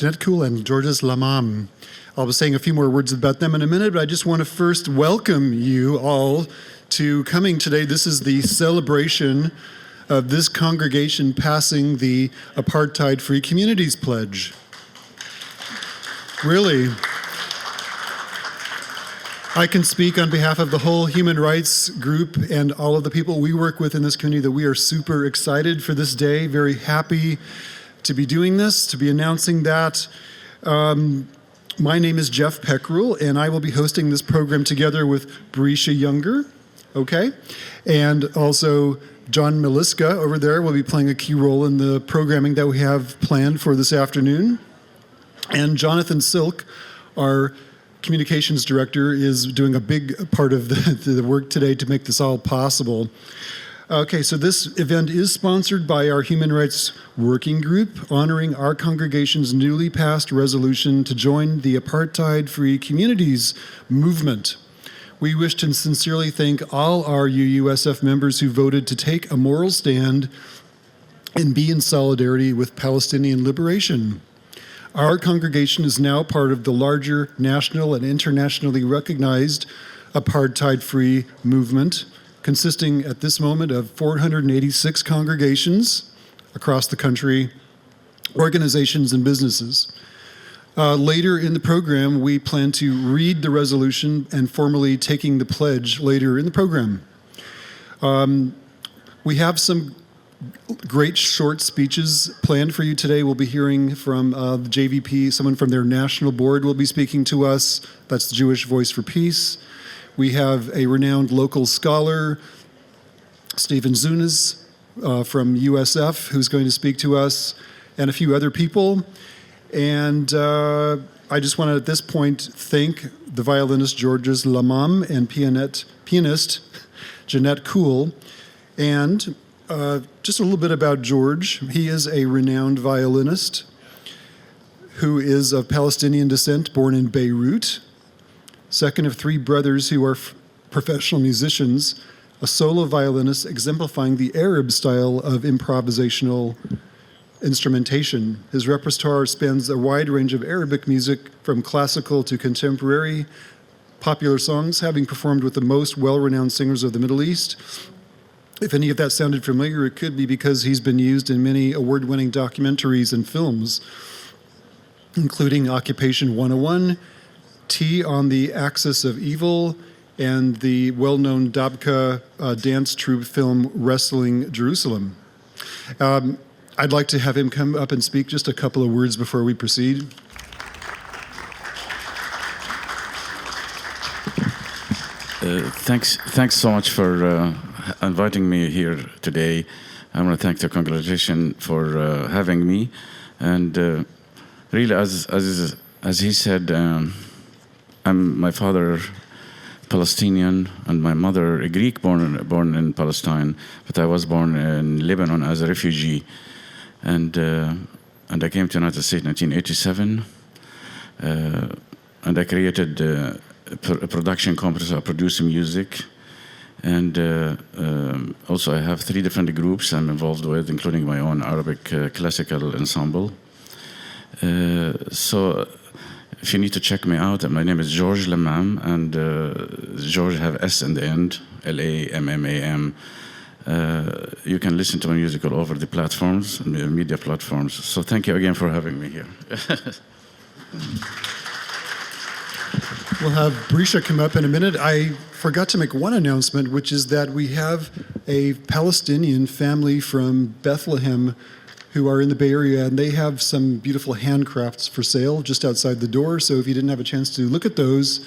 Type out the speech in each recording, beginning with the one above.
Jeanette Kuhl and Georges Lamam. I'll be saying a few more words about them in a minute, but I just want to first welcome you all to coming today. This is the celebration of this congregation passing the Apartheid-Free Communities Pledge. Really, I can speak on behalf of the whole human rights group and all of the people we work with in this community that we are super excited for this day, very happy to be doing this, to be announcing that. My name is Jeff Peckrell, and I will be hosting this program together with Brescia Younger, okay? And also John Miliska over there will be playing a key role in the programming that we have planned for this afternoon. And Jonathan Silk, our communications director, is doing a big part of the work today to make this all possible. Okay, so this event is sponsored by our Human Rights Working Group, honoring our congregation's newly passed resolution to join the Apartheid-Free Communities movement. We wish to sincerely thank all our UUSF members who voted to take a moral stand and be in solidarity with Palestinian liberation. Our congregation is now part of the larger national and internationally recognized Apartheid-Free movement, consisting at this moment of 486 congregations across the country, organizations, and businesses. Later in the program, we plan to read the resolution and formally taking the pledge later in the program. We have some great short speeches planned for you today. We'll be hearing from the JVP, someone from their national board will be speaking to us. That's the Jewish Voice for Peace. We have a renowned local scholar, Stephen Zunas from USF, who's going to speak to us, and a few other people. And I just want to, at this point, thank the violinist Georges Lamam and pianist Jeanette Kuhl. And just a little bit about George. He is a renowned violinist who is of Palestinian descent, born in Beirut. Second of three brothers who are professional musicians, a solo violinist exemplifying the Arab style of improvisational instrumentation. His repertoire spans a wide range of Arabic music, from classical to contemporary, popular songs, having performed with the most well-renowned singers of the Middle East. If any of that sounded familiar, it could be because he's been used in many award-winning documentaries and films, including Occupation 101, Tea on the Axis of Evil, and the well-known Dabka dance troupe film Wrestling Jerusalem. I'd like to have him come up and speak just a couple of words before we proceed. Thanks so much for inviting me here today. I want to thank the congregation for having me. And really, as he said, my father Palestinian and my mother a Greek born in Palestine, but I was born in Lebanon as a refugee. And I came to the United States in 1987, and I created a production company, so I produce music. And also I have 3 different groups I'm involved with, including my own Arabic classical ensemble. So if you need to check me out, my name is Georges Lamam, and George have S in the end, L-A-M-M-A-M. You can listen to my music all over the platforms, media platforms. So thank you again for having me here. We'll have Brescia come up in a minute. I forgot to make one announcement, which is that we have a Palestinian family from Bethlehem who are in the Bay Area, and they have some beautiful handcrafts for sale just outside the door. So if you didn't have a chance to look at those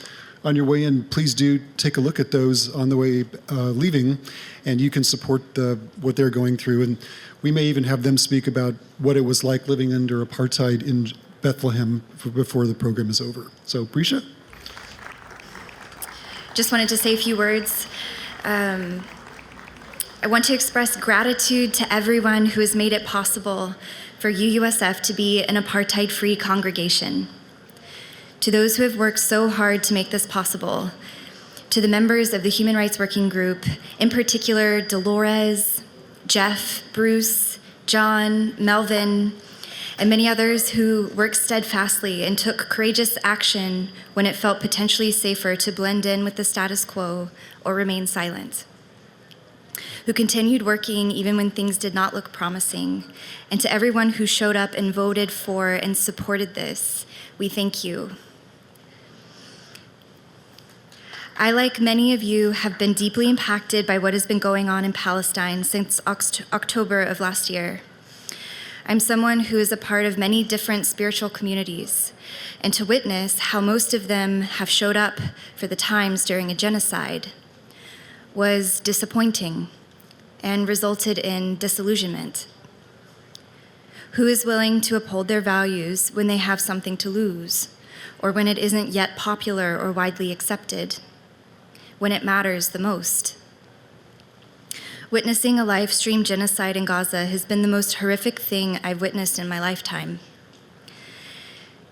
on your way in, please do take a look at those on the way leaving, and you can support what they're going through. And we may even have them speak about what it was like living under apartheid in Bethlehem before the program is over. So, Brescia? Just wanted to say a few words. I want to express gratitude to everyone who has made it possible for UUSF to be an apartheid-free congregation. To those who have worked so hard to make this possible, to the members of the Human Rights Working Group, in particular Dolores, Jeff, Bruce, John, Melvin, and many others who worked steadfastly and took courageous action when it felt potentially safer to blend in with the status quo or remain silent, who continued working even when things did not look promising. And to everyone who showed up and voted for and supported this, we thank you. I, like many of you, have been deeply impacted by what has been going on in Palestine since October of last year. I'm someone who is a part of many different spiritual communities, and to witness how most of them have showed up for the times during a genocide was disappointing and resulted in disillusionment. Who is willing to uphold their values when they have something to lose, or when it isn't yet popular or widely accepted, when it matters the most? Witnessing a live stream genocide in Gaza has been the most horrific thing I've witnessed in my lifetime.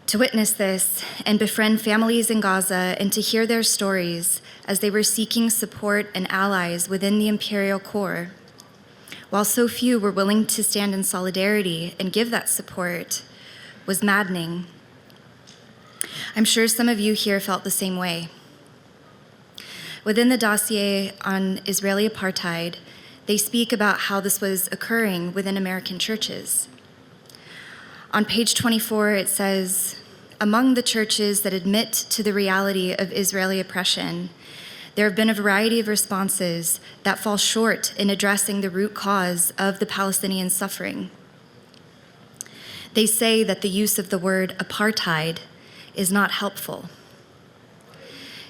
To witness this and befriend families in Gaza and to hear their stories as they were seeking support and allies within the imperial core, while so few were willing to stand in solidarity and give that support, was maddening. I'm sure some of you here felt the same way. Within the dossier on Israeli apartheid, they speak about how this was occurring within American churches. On page 24, it says, among the churches that admit to the reality of Israeli oppression, there have been a variety of responses that fall short in addressing the root cause of the Palestinian suffering. They say that the use of the word apartheid is not helpful.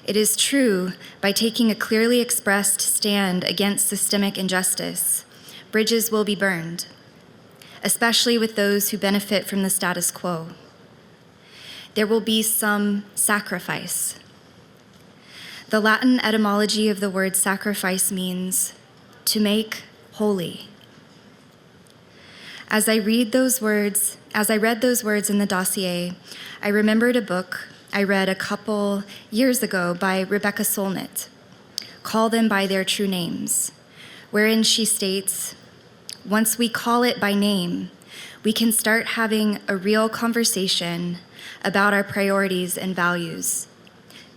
It is true, by taking a clearly expressed stand against systemic injustice, bridges will be burned, especially with those who benefit from the status quo. There will be some sacrifice. The Latin etymology of the word sacrifice means to make holy. As I read those words in the dossier, I remembered a book I read a couple years ago by Rebecca Solnit, Call Them by Their True Names, wherein she states, once we call it by name, we can start having a real conversation about our priorities and values,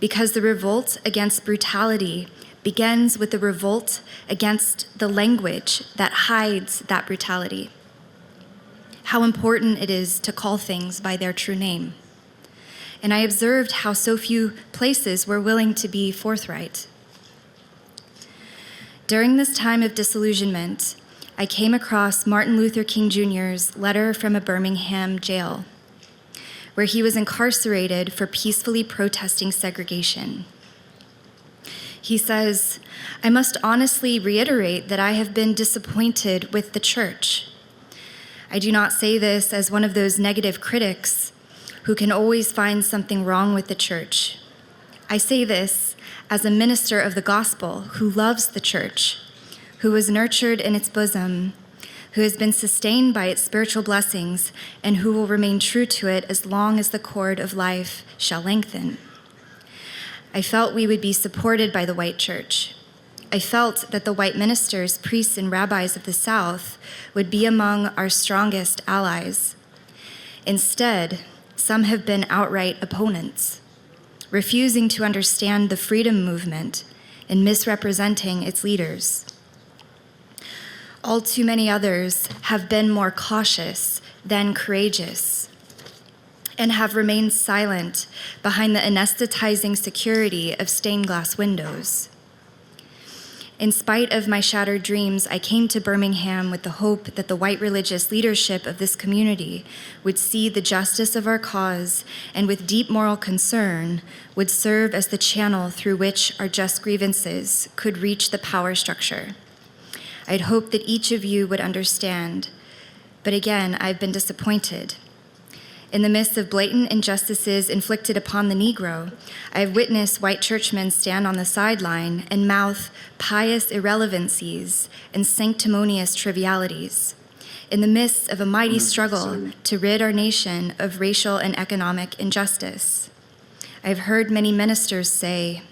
because the revolt against brutality begins with the revolt against the language that hides that brutality. How important it is to call things by their true name. And I observed how so few places were willing to be forthright. During this time of disillusionment, I came across Martin Luther King Jr.'s letter from a Birmingham jail, where he was incarcerated for peacefully protesting segregation. He says, I must honestly reiterate that I have been disappointed with the church. I do not say this as one of those negative critics who can always find something wrong with the church. I say this as a minister of the gospel who loves the church, who was nurtured in its bosom, who has been sustained by its spiritual blessings, and who will remain true to it as long as the cord of life shall lengthen. I felt we would be supported by the white church. I felt that the white ministers, priests, and rabbis of the South would be among our strongest allies. Instead, some have been outright opponents, refusing to understand the freedom movement and misrepresenting its leaders. All too many others have been more cautious than courageous and have remained silent behind the anesthetizing security of stained glass windows. In spite of my shattered dreams, I came to Birmingham with the hope that the white religious leadership of this community would see the justice of our cause and with deep moral concern would serve as the channel through which our just grievances could reach the power structure. I'd hoped that each of you would understand, but again, I've been disappointed. In the midst of blatant injustices inflicted upon the Negro, I have witnessed white churchmen stand on the sideline and mouth pious irrelevancies and sanctimonious trivialities. In the midst of a mighty struggle to rid our nation of racial and economic injustice, I have heard many ministers say,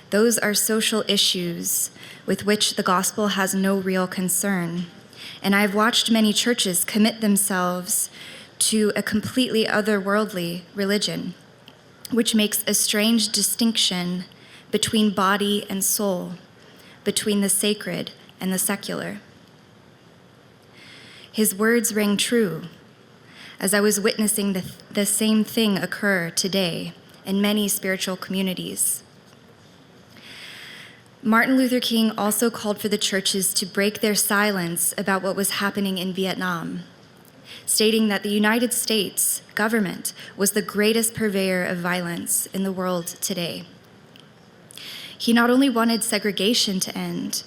those are social issues with which the gospel has no real concern. And I have watched many churches commit themselves to a completely otherworldly religion, which makes a strange distinction between body and soul, between the sacred and the secular. His words rang true as I was witnessing the same thing occur today in many spiritual communities. Martin Luther King also called for the churches to break their silence about what was happening in Vietnam, stating that the United States government was the greatest purveyor of violence in the world today. He not only wanted segregation to end,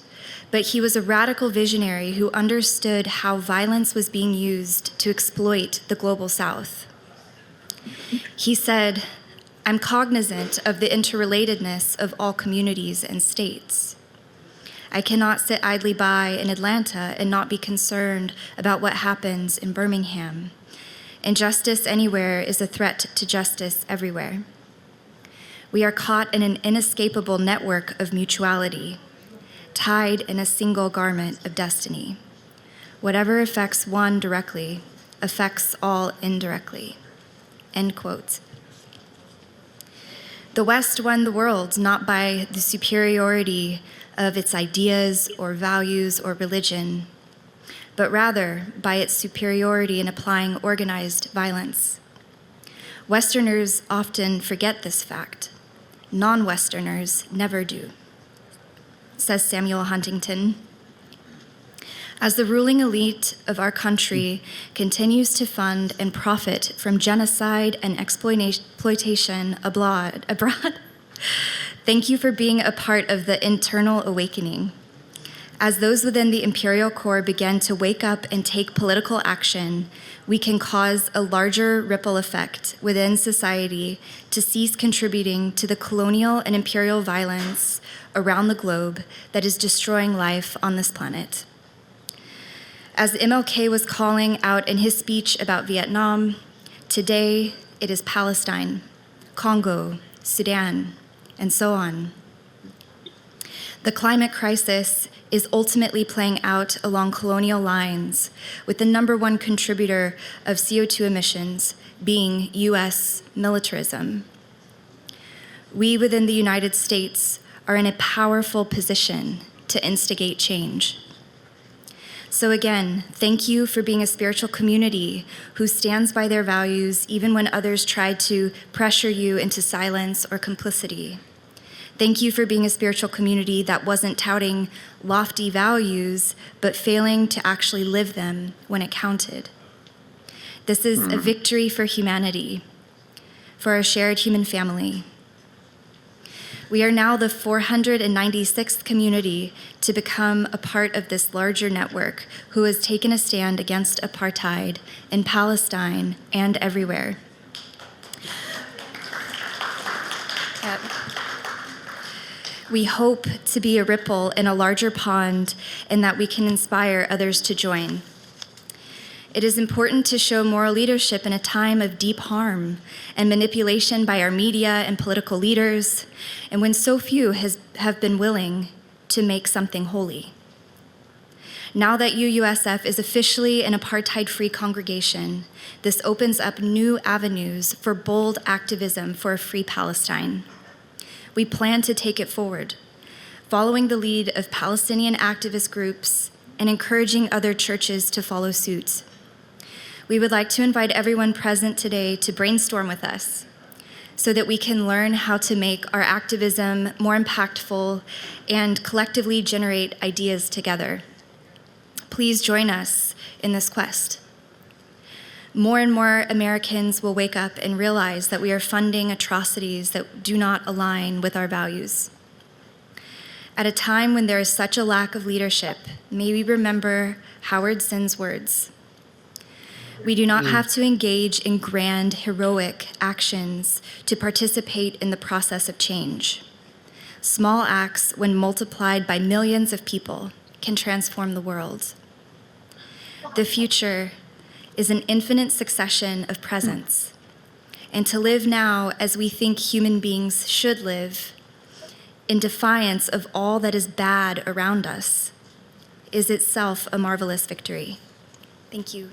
but he was a radical visionary who understood how violence was being used to exploit the global South. He said, "I'm cognizant of the interrelatedness of all communities and states. I cannot sit idly by in Atlanta and not be concerned about what happens in Birmingham. Injustice anywhere is a threat to justice everywhere. We are caught in an inescapable network of mutuality, tied in a single garment of destiny. Whatever affects one directly affects all indirectly." End quote. The West won the world not by the superiority of its ideas or values or religion, but rather by its superiority in applying organized violence. Westerners often forget this fact. Non-Westerners never do, says Samuel Huntington. As the ruling elite of our country continues to fund and profit from genocide and exploitation abroad, thank you for being a part of the internal awakening. As those within the imperial core begin to wake up and take political action, we can cause a larger ripple effect within society to cease contributing to the colonial and imperial violence around the globe that is destroying life on this planet. As MLK was calling out in his speech about Vietnam, today it is Palestine, Congo, Sudan, and so on. The climate crisis is ultimately playing out along colonial lines, with the #1 contributor of CO2 emissions being US militarism. We within the United States are in a powerful position to instigate change. So again, thank you for being a spiritual community who stands by their values even when others try to pressure you into silence or complicity. Thank you for being a spiritual community that wasn't touting lofty values, but failing to actually live them when it counted. This is a victory for humanity, for our shared human family. We are now the 496th community to become a part of this larger network who has taken a stand against apartheid in Palestine and everywhere. We hope to be a ripple in a larger pond and that we can inspire others to join. It is important to show moral leadership in a time of deep harm and manipulation by our media and political leaders, and when so few have been willing to make something holy. Now that UUSF is officially an apartheid-free congregation, this opens up new avenues for bold activism for a free Palestine. We plan to take it forward, following the lead of Palestinian activist groups and encouraging other churches to follow suit. We would like to invite everyone present today to brainstorm with us so that we can learn how to make our activism more impactful and collectively generate ideas together. Please join us in this quest. More and more Americans will wake up and realize that we are funding atrocities that do not align with our values. At a time when there is such a lack of leadership, may we remember Howard Zinn's words. We do not have to engage in grand, heroic actions to participate in the process of change. Small acts, when multiplied by millions of people, can transform the world. The future is an infinite succession of presents, and to live now as we think human beings should live, in defiance of all that is bad around us, is itself a marvelous victory. Thank you.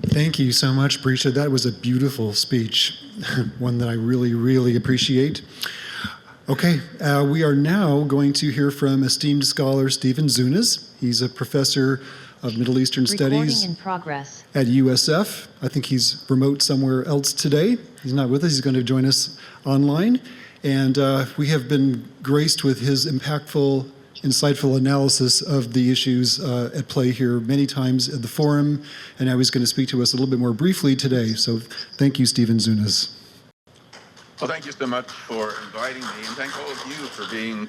Thank you so much, Brisha. That was a beautiful speech, one that I really, really appreciate. Okay, we are now going to hear from esteemed scholar Stephen Zunas. He's a professor of Middle Eastern Studies in progress. at USF. I think he's remote somewhere else today. He's not with us. He's going to join us online. And we have been graced with his impactful, insightful analysis of the issues at play here many times at the forum. And now he's going to speak to us a little bit more briefly today. So thank you, Stephen Zunas. Well, thank you so much for inviting me, and thank all of you for being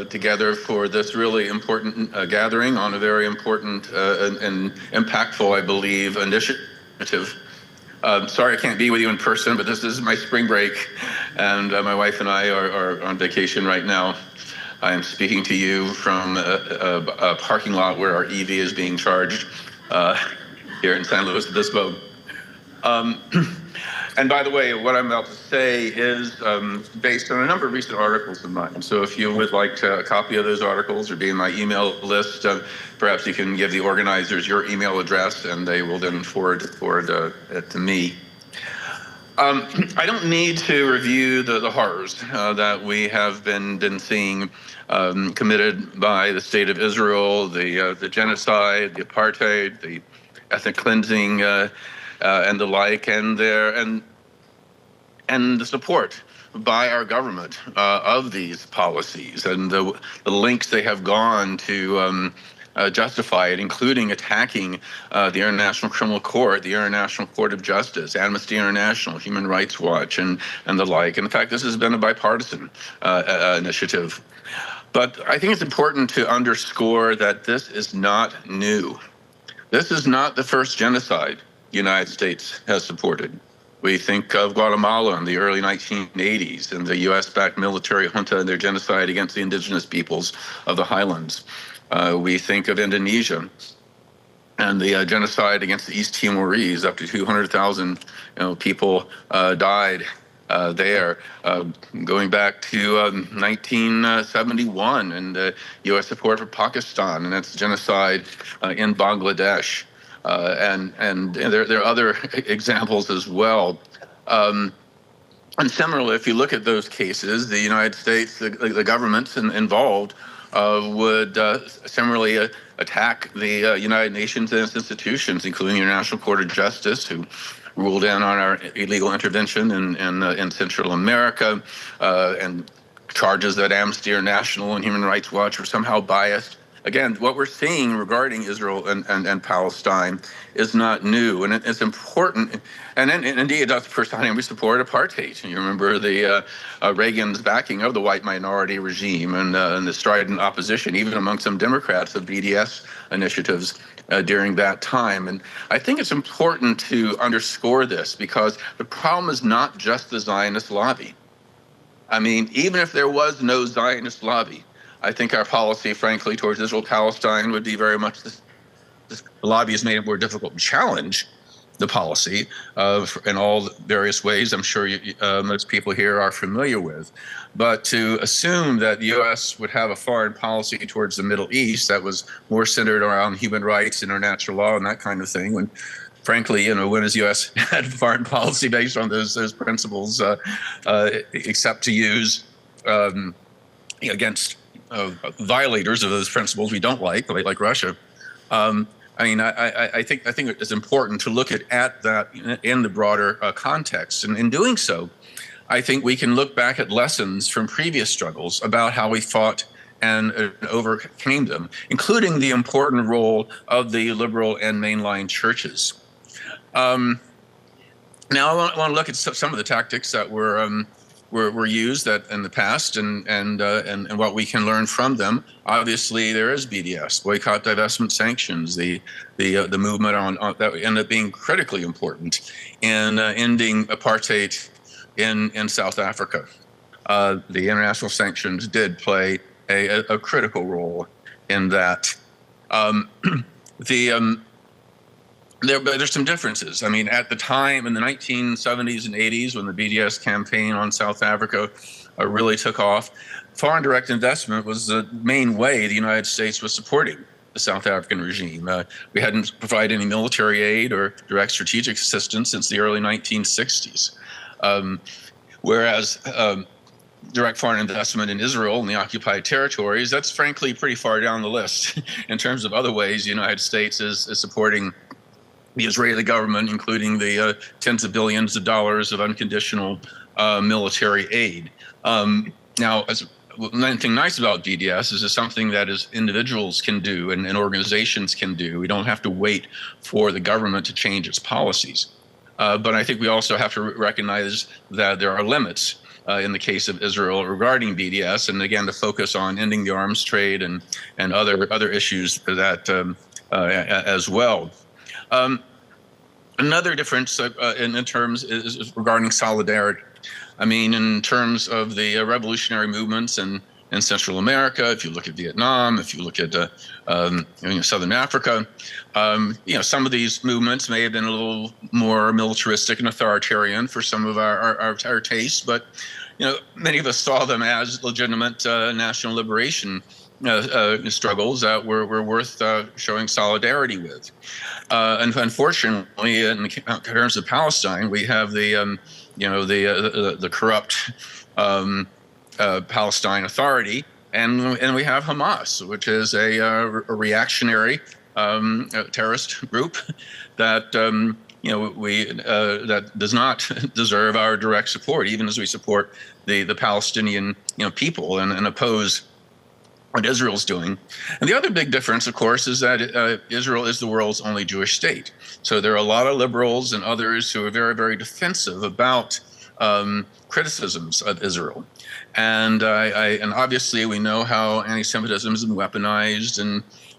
together for this really important gathering on a very important and impactful, I believe, initiative. Sorry I can't be with you in person, but this is my spring break, and my wife and I are on vacation right now. I am speaking to you from a parking lot where our EV is being charged here in San Luis Obispo. And by the way, what I'm about to say is based on a number of recent articles of mine. So if you would like a copy of those articles or be in my email list, perhaps you can give the organizers your email address and they will then forward it to me. I don't need to review the horrors that we have been seeing committed by the state of Israel, the genocide, the apartheid, the ethnic cleansing, and the like, and the support by our government of these policies and the links they have gone to justify it, including attacking the International Criminal Court, the International Court of Justice, Amnesty International, Human Rights Watch, and the like. And in fact, this has been a bipartisan initiative. But I think it's important to underscore that this is not new. This is not the first genocide the United States has supported. We think of Guatemala in the early 1980s and the US-backed military junta and their genocide against the indigenous peoples of the highlands. We think of Indonesia and the genocide against the East Timorese. Up to 200,000 people died there, going back to 1971 and US support for Pakistan and its genocide in Bangladesh. And there are other examples as well. And similarly, if you look at those cases, the United States, the governments involved would similarly attack the United Nations and its institutions, including the International Court of Justice, who ruled in on our illegal intervention in Central America, and charges that Amnesty International and Human Rights Watch were somehow biased. Again, what we're seeing regarding Israel and Palestine is not new, and it's important. And indeed, that's the first time we support apartheid. You remember the Reagan's backing of the white minority regime and the strident opposition, even among some Democrats, of BDS initiatives during that time. And I think it's important to underscore this because the problem is not just the Zionist lobby. I mean, even if there was no Zionist lobby, I think our policy, frankly, towards Israel-Palestine would be very much this. The lobby has made it more difficult to challenge the policy in all various ways. I'm sure most people here are familiar with. But to assume that the U.S. would have a foreign policy towards the Middle East that was more centered around human rights, international law, and that kind of thing, when frankly, when has U.S. had foreign policy based on those principles, except to use against violators of those principles we don't like Russia. I think it's important to look at that in the broader context. And in doing so, I think we can look back at lessons from previous struggles about how we fought and overcame them, including the important role of the liberal and mainline churches. Now, I want to look at some of the tactics that were used in the past and what we can learn from them. Obviously, there is BDS, boycott, divestment, sanctions, the movement on that ended up being critically important in ending apartheid in South Africa. The international sanctions did play a critical role in that. There's some differences. I mean, at the time in the 1970s and 80s, when the BDS campaign on South Africa really took off, foreign direct investment was the main way the United States was supporting the South African regime. We hadn't provided any military aid or direct strategic assistance since the early 1960s. Whereas direct foreign investment in Israel and the occupied territories, that's frankly pretty far down the list. In terms of other ways, the United States is supporting the Israeli government, including the tens of billions of dollars of unconditional military aid. Now, one thing nice about BDS is it's something that individuals can do and organizations can do. We don't have to wait for the government to change its policies. But I think we also have to recognize that there are limits in the case of Israel regarding BDS, and again, to focus on ending the arms trade and other issues that as well. Another difference in terms is regarding solidarity. I mean, in terms of the revolutionary movements in Central America, if you look at Vietnam, if you look at Southern Africa, some of these movements may have been a little more militaristic and authoritarian for some of our tastes, but many of us saw them as legitimate national liberation struggles that were worth showing solidarity with. And unfortunately, in terms of Palestine, we have the corrupt Palestine Authority, and we have Hamas, which is a reactionary terrorist group that that does not deserve our direct support, even as we support the Palestinian people and oppose what Israel's doing. And the other big difference, of course, is that Israel is the world's only Jewish state. So there are a lot of liberals and others who are very, very defensive about criticisms of Israel. And and obviously we know how anti-Semitism has been weaponized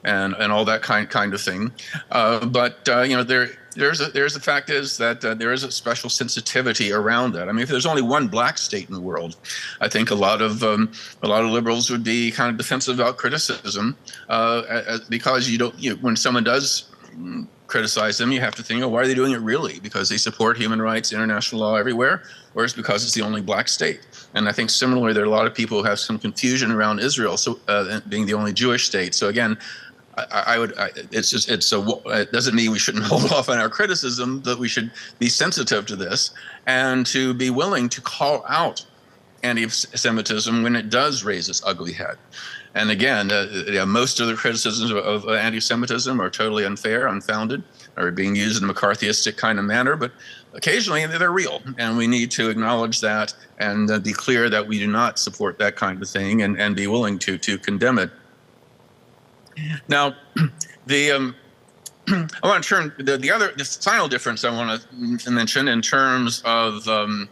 and all that kind of thing. But the fact is that there is a special sensitivity around that. I mean, if there's only one black state in the world, I think a lot of liberals would be kind of defensive about criticism because when someone does criticize them, you have to think, why are they doing it really? Because they support human rights, international law everywhere, or it's because it's the only black state. And I think similarly, there are a lot of people who have some confusion around Israel being the only Jewish state. So again, it doesn't mean we shouldn't hold off on our criticism, that we should be sensitive to this and to be willing to call out anti-Semitism when it does raise its ugly head. And again, most of the criticisms of anti-Semitism are totally unfair, unfounded, or being used in a McCarthyistic kind of manner, but occasionally they're real, and we need to acknowledge that and be clear that we do not support that kind of thing and be willing to condemn it. Now, I want to turn the final difference I want to mention in terms of when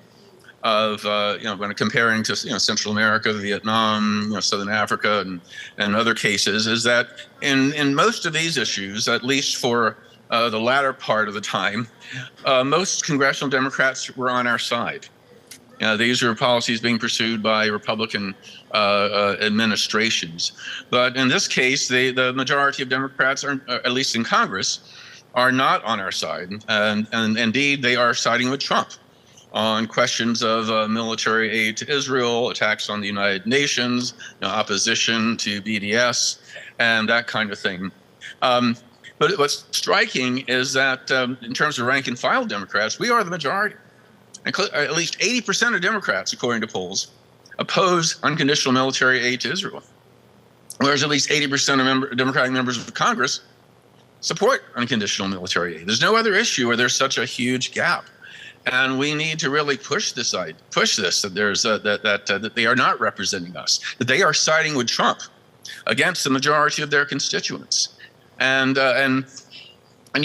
comparing to Central America, Vietnam, Southern Africa, and other cases, is that in most of these issues, at least for the latter part of the time, most congressional Democrats were on our side. These are policies being pursued by Republican administrations. But in this case, the majority of Democrats, at least in Congress, are not on our side. And indeed, they are siding with Trump on questions of military aid to Israel, attacks on the United Nations, opposition to BDS, and that kind of thing. But what's striking is that in terms of rank and file Democrats, we are the majority. At least 80% of Democrats, according to polls, oppose unconditional military aid to Israel, whereas at least 80% of Democratic members of Congress support unconditional military aid. There's no other issue where there's such a huge gap, and we need to really push this that there's that they are not representing us, that they are siding with Trump against the majority of their constituents, and I'm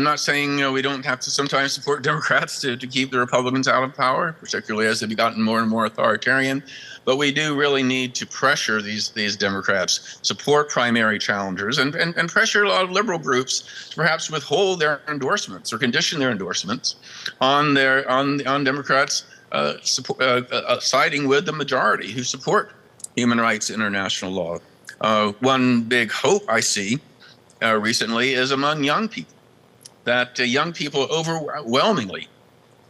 not saying we don't have to sometimes support Democrats to keep the Republicans out of power, particularly as they've gotten more and more authoritarian. But we do really need to pressure these Democrats, support primary challengers, and pressure a lot of liberal groups to perhaps withhold their endorsements or condition their endorsements on Democrats siding with the majority who support human rights, international law. One big hope I see recently is among young people, that young people overwhelmingly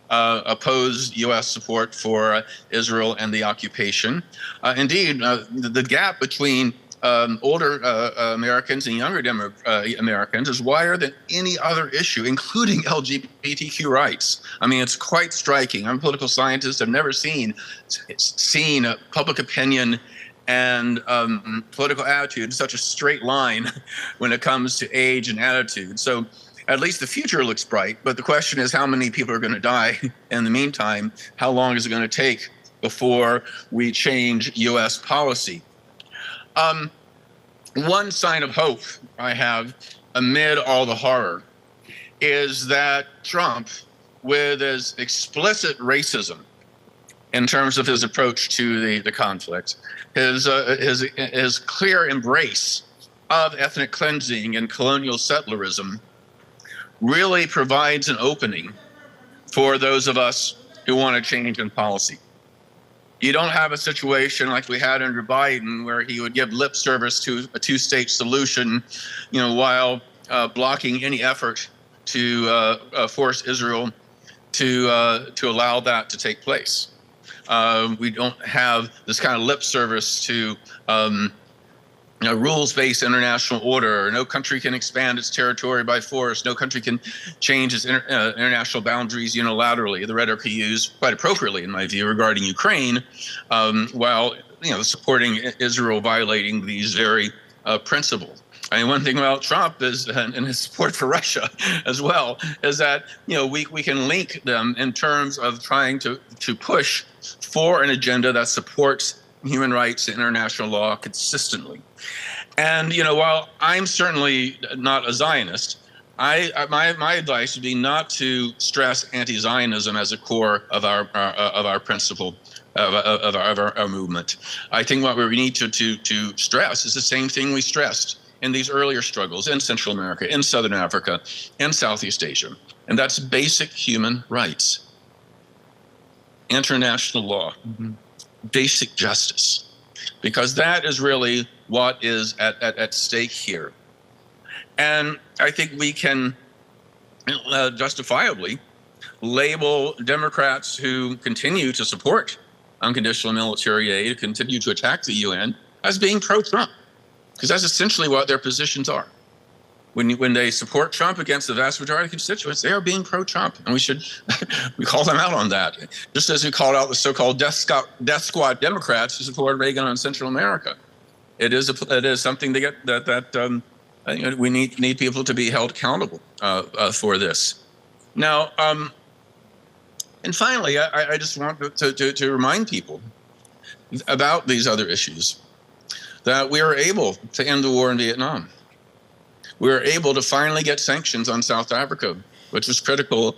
oppose U.S. support for Israel and the occupation. Indeed, the gap between older Americans and younger Americans is wider than any other issue, including LGBTQ rights. I mean, it's quite striking. I'm a political scientist. I've never seen public opinion and political attitude in such a straight line when it comes to age and attitude. So at least the future looks bright, but the question is how many people are going to die in the meantime? How long is it going to take before we change U.S. policy? One sign of hope I have amid all the horror is that Trump, with his explicit racism in terms of his approach to the conflict, his clear embrace of ethnic cleansing and colonial settlerism, really provides an opening for those of us who want to change in policy. You don't have a situation like we had under Biden, where he would give lip service to a two-state solution, while blocking any effort to force Israel to allow that to take place. We don't have this kind of lip service to rules-based international order. No country can expand its territory by force. No country can change its international boundaries unilaterally. The rhetoric he used, quite appropriately in my view, regarding Ukraine, while supporting Israel violating these very principles. I mean, one thing about Trump is, and his support for Russia as well, is that we can link them in terms of trying to push for an agenda that supports human rights and international law consistently. And while I'm certainly not a Zionist, my advice would be not to stress anti-Zionism as a core of our principle of our movement. I think what we need to stress is the same thing we stressed in these earlier struggles in Central America, in Southern Africa, in Southeast Asia, and that's basic human rights, international law, basic justice, because that is really what is at stake here. And I think we can justifiably label Democrats who continue to support unconditional military aid, continue to attack the UN, as being pro-Trump, because that's essentially what their positions are. When they support Trump against the vast majority of constituents, they are being pro-Trump, and we call them out on that. Just as we called out the so-called death squad Democrats who support Reagan on Central America. It is something that we need people to be held accountable for this. Now, and finally, I just want to remind people about these other issues, that we were able to end the war in Vietnam. We were able to finally get sanctions on South Africa, which was critical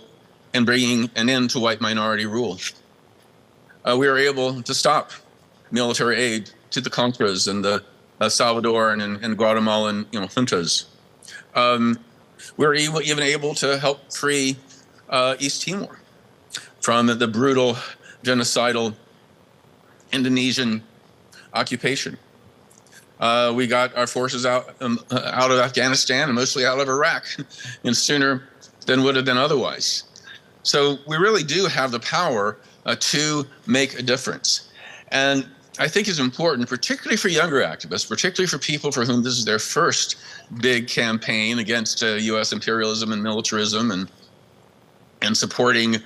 in bringing an end to white minority rule. We were able to stop military aid to the Contras and the Salvadoran and Guatemalan juntas. We were even able to help free East Timor from the brutal, genocidal Indonesian occupation. We got our forces out of Afghanistan and mostly out of Iraq, and sooner than would have been otherwise. So we really do have the power to make a difference. And I think it's important, particularly for younger activists, particularly for people for whom this is their first big campaign against U.S. imperialism and militarism and supporting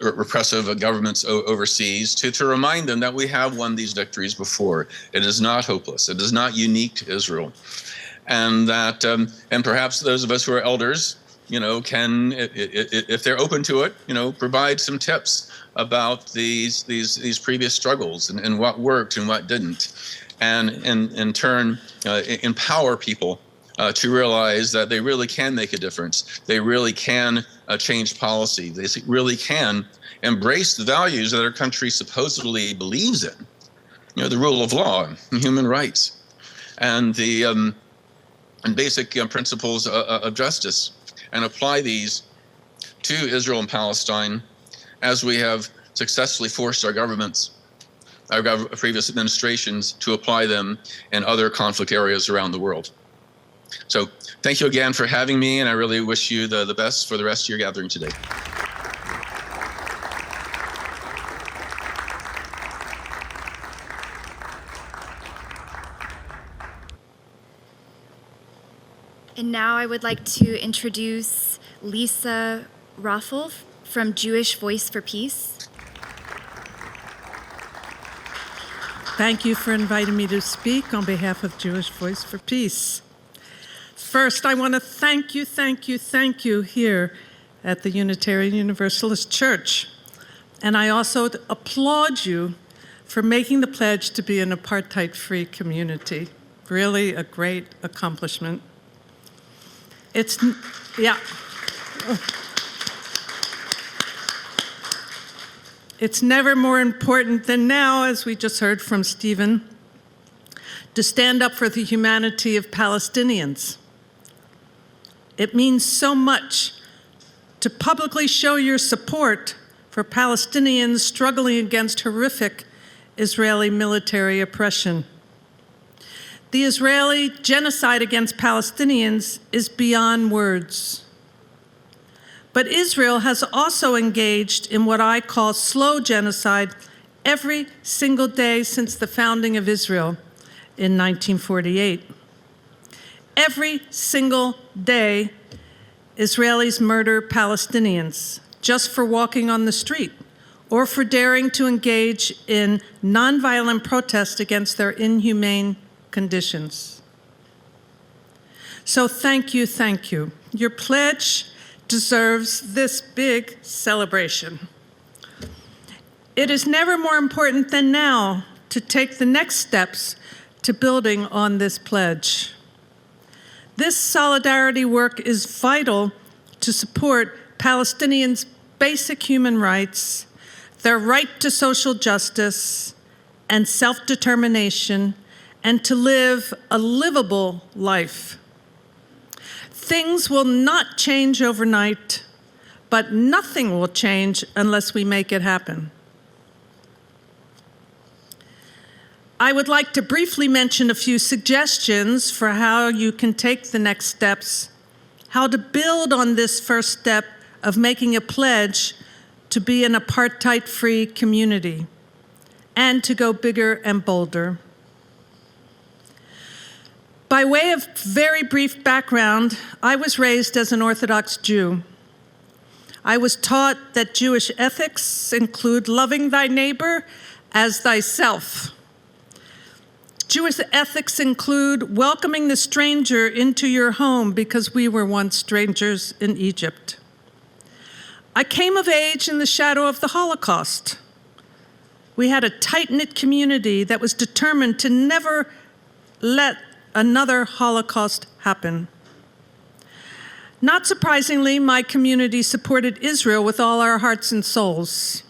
repressive governments overseas, to remind them that we have won these victories before. It is not hopeless. It is not unique to Israel. And that, and perhaps those of us who are elders, can, if they're open to it, provide some tips about these previous struggles and what worked and what didn't, and in turn empower people to realize that they really can make a difference. They really can change policy. They really can embrace the values that our country supposedly believes in, the rule of law, and human rights, and the and basic principles of justice, and apply these to Israel and Palestine, as we have successfully forced our governments, our previous administrations, to apply them in other conflict areas around the world. So thank you again for having me, and I really wish you the best for the rest of your gathering today. And now I would like to introduce Lisa Raffel from Jewish Voice for Peace. Thank you for inviting me to speak on behalf of Jewish Voice for Peace. First, I want to thank you here at the Unitarian Universalist Church. And I also applaud you for making the pledge to be an apartheid-free community. Really a great accomplishment. It's never more important than now, as we just heard from Stephen, to stand up for the humanity of Palestinians. It means so much to publicly show your support for Palestinians struggling against horrific Israeli military oppression. The Israeli genocide against Palestinians is beyond words. But Israel has also engaged in what I call slow genocide every single day since the founding of Israel in 1948. Every single day, Israelis murder Palestinians just for walking on the street or for daring to engage in nonviolent protest against their inhumane conditions. So thank you. Your pledge deserves this big celebration. It is never more important than now to take the next steps to building on this pledge. This solidarity work is vital to support Palestinians' basic human rights, their right to social justice and self-determination, and to live a livable life. Things will not change overnight, but nothing will change unless we make it happen. I would like to briefly mention a few suggestions for how you can take the next steps, how to build on this first step of making a pledge to be an apartheid-free community, and to go bigger and bolder. By way of very brief background, I was raised as an Orthodox Jew. I was taught that Jewish ethics include loving thy neighbor as thyself. Jewish ethics include welcoming the stranger into your home because we were once strangers in Egypt. I came of age in the shadow of the Holocaust. We had a tight-knit community that was determined to never let another Holocaust happen. Not surprisingly, my community supported Israel with all our hearts and souls.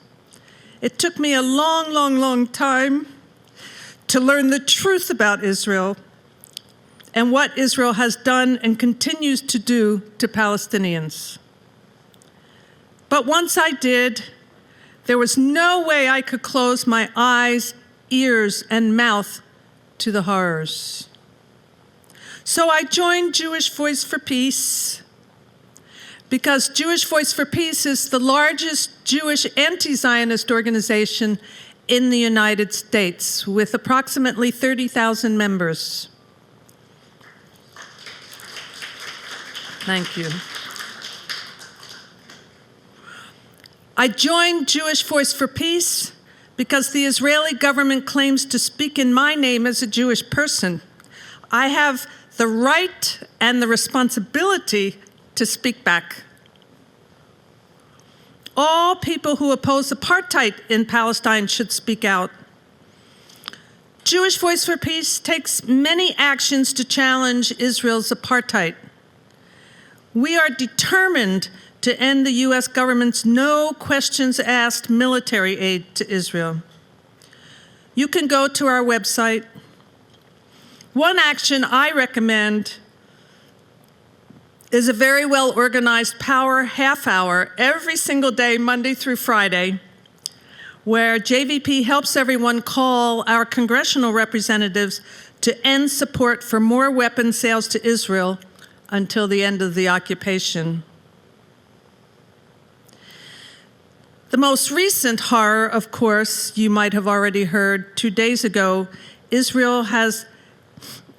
It took me a long time to learn the truth about Israel and what Israel has done and continues to do to Palestinians. But once I did, there was no way I could close my eyes, ears, and mouth to the horrors. So I joined Jewish Voice for Peace because Jewish Voice for Peace is the largest Jewish anti-Zionist organization in the United States, with approximately 30,000 members. Thank you. I joined Jewish Voice for Peace because the Israeli government claims to speak in my name as a Jewish person. I have the right and the responsibility to speak back. All people who oppose apartheid in Palestine should speak out. Jewish Voice for Peace takes many actions to challenge Israel's apartheid. We are determined to end the U.S. government's no questions asked military aid to Israel. You can go to our website. One action I recommend is a very well-organized power half hour every single day, Monday through Friday, where JVP helps everyone call our congressional representatives to end support for more weapons sales to Israel until the end of the occupation. The most recent horror, of course, you might have already heard 2 days ago, Israel has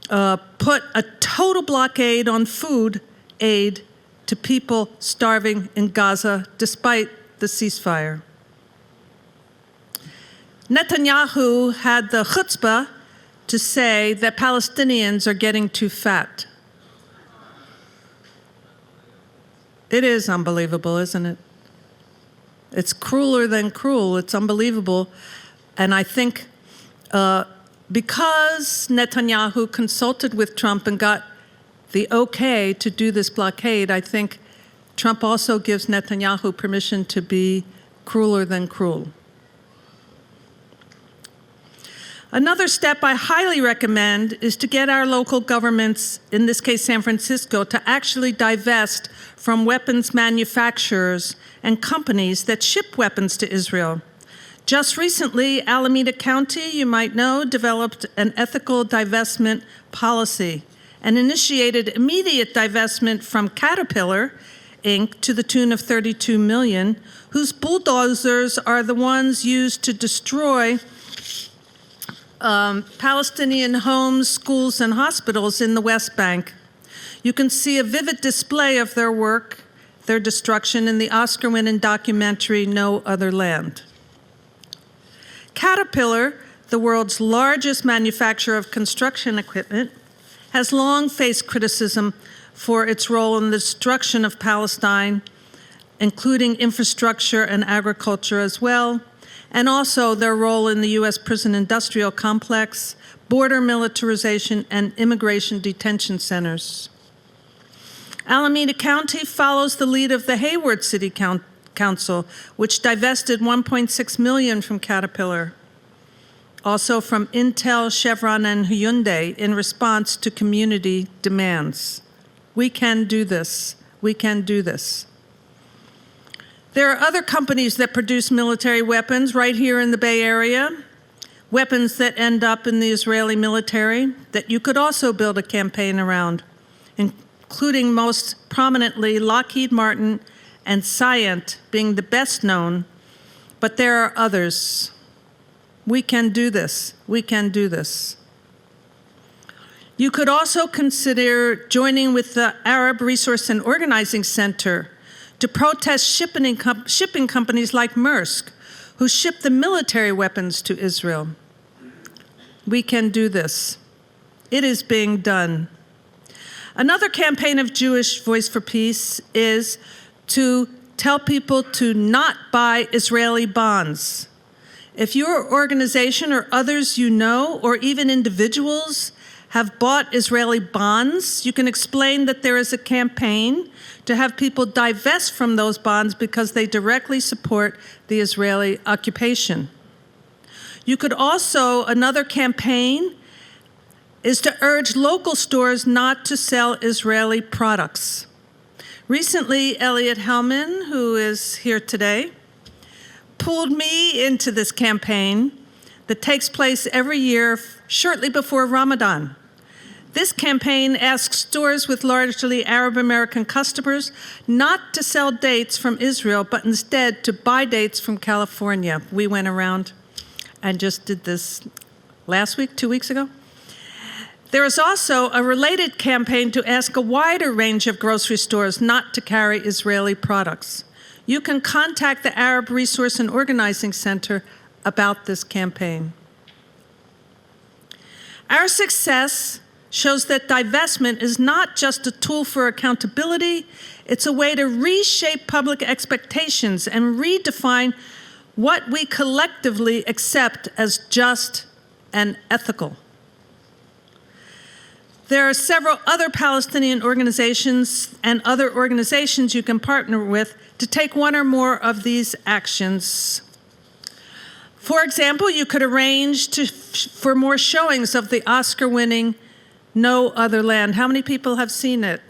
put a total blockade on food aid to people starving in Gaza despite the ceasefire. Netanyahu had the chutzpah to say that Palestinians are getting too fat. It is unbelievable, isn't it? It's crueler than cruel. It's unbelievable. And I think because Netanyahu consulted with Trump and got the okay to do this blockade, I think Trump also gives Netanyahu permission to be crueler than cruel. Another step I highly recommend is to get our local governments, in this case San Francisco, to actually divest from weapons manufacturers and companies that ship weapons to Israel. Just recently, Alameda County, you might know, developed an ethical divestment policy and initiated immediate divestment from Caterpillar, Inc. to the tune of $32 million, whose bulldozers are the ones used to destroy Palestinian homes, schools, and hospitals in the West Bank. You can see a vivid display of their work, their destruction, in the Oscar-winning documentary No Other Land. Caterpillar, the world's largest manufacturer of construction equipment, has long faced criticism for its role in the destruction of Palestine, including infrastructure and agriculture as well, and also their role in the U.S. prison industrial complex, border militarization, and immigration detention centers. Alameda County follows the lead of the Hayward City Council, which divested $1.6 million from Caterpillar, also from Intel, Chevron, and Hyundai in response to community demands. We can do this. We can do this. There are other companies that produce military weapons right here in the Bay Area, weapons that end up in the Israeli military that you could also build a campaign around, including most prominently Lockheed Martin and Scient being the best known, but there are others. We can do this. We can do this. You could also consider joining with the Arab Resource and Organizing Center to protest shipping companies like Maersk, who ship the military weapons to Israel. We can do this. It is being done. Another campaign of Jewish Voice for Peace is to tell people to not buy Israeli bonds. If your organization or others you know, or even individuals, have bought Israeli bonds, you can explain that there is a campaign to have people divest from those bonds because they directly support the Israeli occupation. You could also, another campaign is to urge local stores not to sell Israeli products. Recently, Elliot Hellman, who is here today, pulled me into this campaign that takes place every year shortly before Ramadan. This campaign asks stores with largely Arab American customers not to sell dates from Israel, but instead to buy dates from California. We went around and just did this last week, 2 weeks ago. There is also a related campaign to ask a wider range of grocery stores not to carry Israeli products. You can contact the Arab Resource and Organizing Center about this campaign. Our success shows that divestment is not just a tool for accountability, it's a way to reshape public expectations and redefine what we collectively accept as just and ethical. There are several other Palestinian organizations and other organizations you can partner with to take one or more of these actions. For example, you could arrange for more showings of the Oscar-winning No Other Land. How many people have seen it?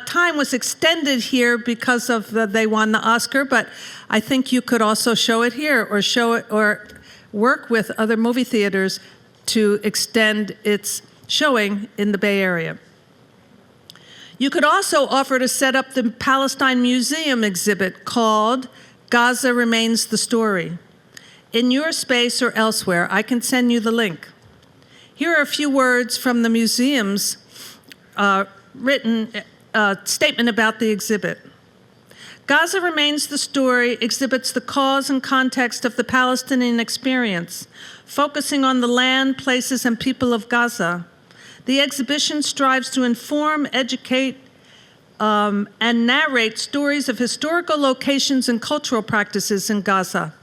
Time was extended here because of they won the Oscar, but I think you could also show it here or work with other movie theaters to extend its showing in the Bay Area. You could also offer to set up the Palestine Museum exhibit called Gaza Remains the Story. in your space or elsewhere. I can send you the link. Here are a few words from the museum's written statement about the exhibit. Gaza Remains the Story exhibits the cause and context of the Palestinian experience, focusing on the land, places, and people of Gaza. The exhibition strives to inform, educate, and narrate stories of historical locations and cultural practices in Gaza,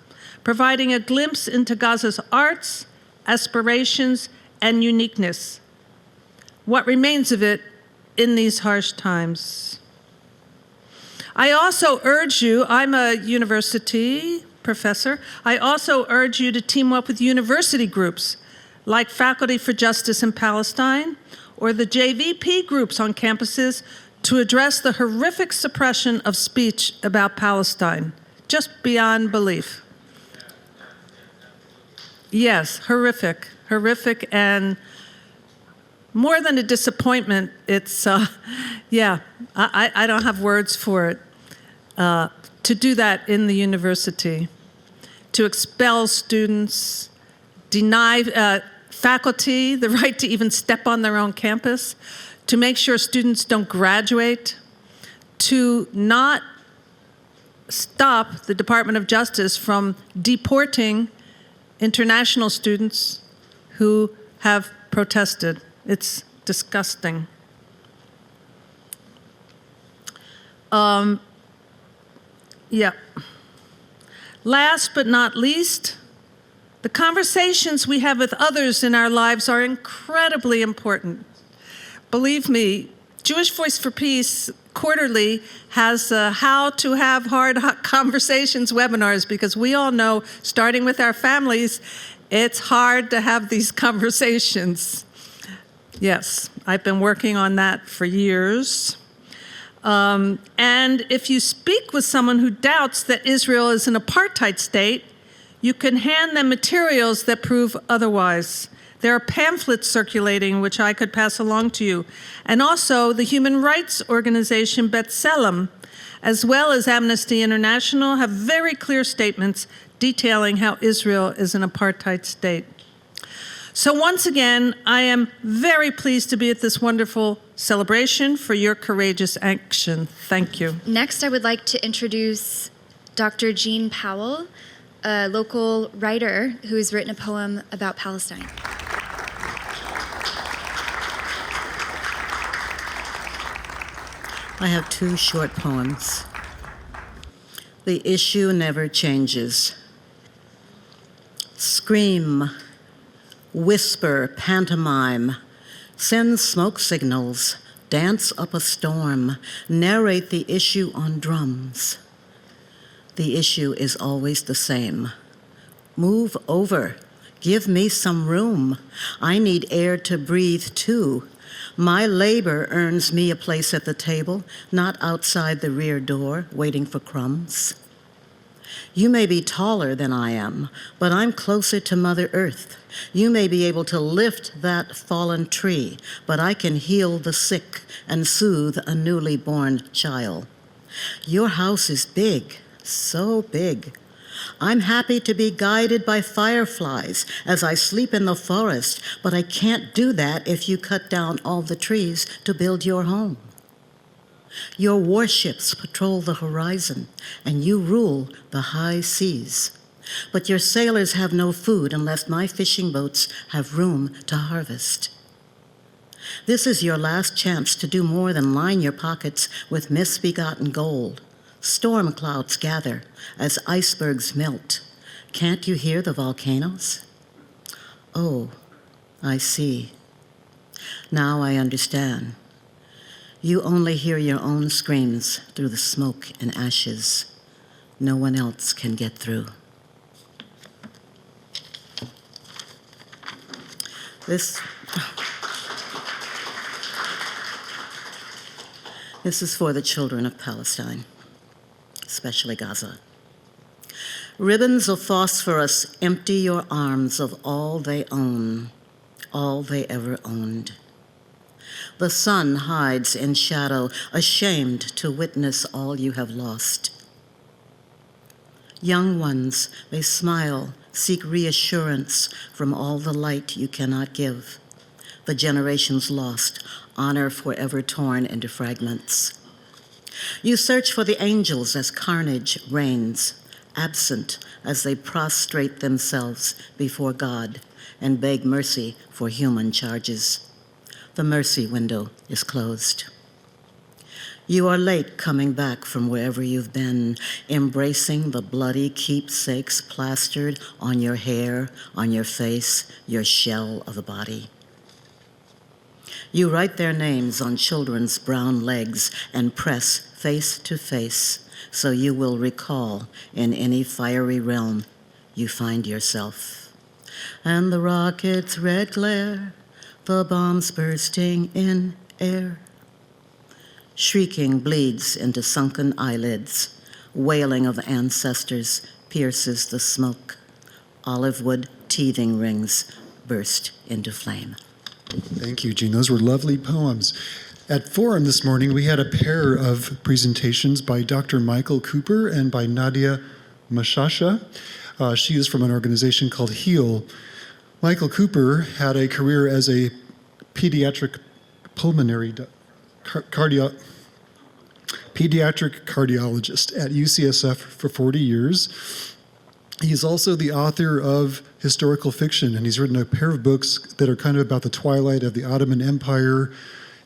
providing a glimpse into Gaza's arts, aspirations, and uniqueness. What remains of it in these harsh times. I also urge you, I'm a university professor, I also urge you to team up with university groups like Faculty for Justice in Palestine or the JVP groups on campuses to address the horrific suppression of speech about Palestine, just beyond belief. Yes, horrific, and more than a disappointment, it's, yeah, I don't have words for it. To do that in the university, to expel students, deny faculty the right to even step on their own campus, to make sure students don't graduate, to not stop the Department of Justice from deporting international students who have protested. It's disgusting. Yeah. Last but not least, the conversations we have with others in our lives are incredibly important. Believe me, Jewish Voice for Peace quarterly has How to Have Hard Conversations webinars, because we all know, starting with our families, it's hard to have these conversations. Yes, I've been working on that for years. And if you speak with someone who doubts that Israel is an apartheid state, you can hand them materials that prove otherwise. There are pamphlets circulating, which I could pass along to you. And also, the human rights organization B'Tselem, as well as Amnesty International, have very clear statements detailing how Israel is an apartheid state. So once again, I am very pleased to be at this wonderful celebration for your courageous action. Thank you. Next, I would like to introduce Dr. Jean Powell, a local writer who has written a poem about Palestine. I have two short poems. The issue never changes. Scream, whisper, pantomime, send smoke signals, dance up a storm, narrate the issue on drums. The issue is always the same. Move over, give me some room. I need air to breathe too. My labor earns me a place at the table, not outside the rear door, waiting for crumbs. You may be taller than I am, but I'm closer to Mother Earth. You may be able to lift that fallen tree, but I can heal the sick and soothe a newly born child. Your house is big, so big. I'm happy to be guided by fireflies as I sleep in the forest, but I can't do that if you cut down all the trees to build your home. Your warships patrol the horizon, and you rule the high seas. But your sailors have no food unless my fishing boats have room to harvest. This is your last chance to do more than line your pockets with misbegotten gold. Storm clouds gather as icebergs melt. Can't you hear the volcanoes? Oh, I see. Now I understand. You only hear your own screams through the smoke and ashes. No one else can get through. This is for the children of Palestine, especially Gaza. Ribbons of phosphorus empty your arms of all they own, all they ever owned. The sun hides in shadow, ashamed to witness all you have lost. Young ones, they smile, Seek reassurance from all the light you cannot give. The generations lost, honor forever torn into fragments. You search for the angels as carnage reigns, absent as they prostrate themselves before God and beg mercy for human charges. The mercy window is closed. You are late coming back from wherever you've been, embracing the bloody keepsakes plastered on your hair, on your face, your shell of a body. You write their names on children's brown legs and press face to face, so you will recall in any fiery realm you find yourself. And the rocket's red glare, the bombs bursting in air. Shrieking bleeds into sunken eyelids. Wailing of ancestors pierces the smoke. Olive wood teething rings burst into flame. Thank you, Jean. Those were lovely poems. At Forum this morning, we had a pair of presentations by Dr. Michael Cooper and by Nadia Mashasha. She is from an organization called HEAL. Michael Cooper had a career as a pediatric cardiologist at UCSF for 40 years. He's also the author of historical fiction, and he's written a pair of books that are kind of about the twilight of the Ottoman Empire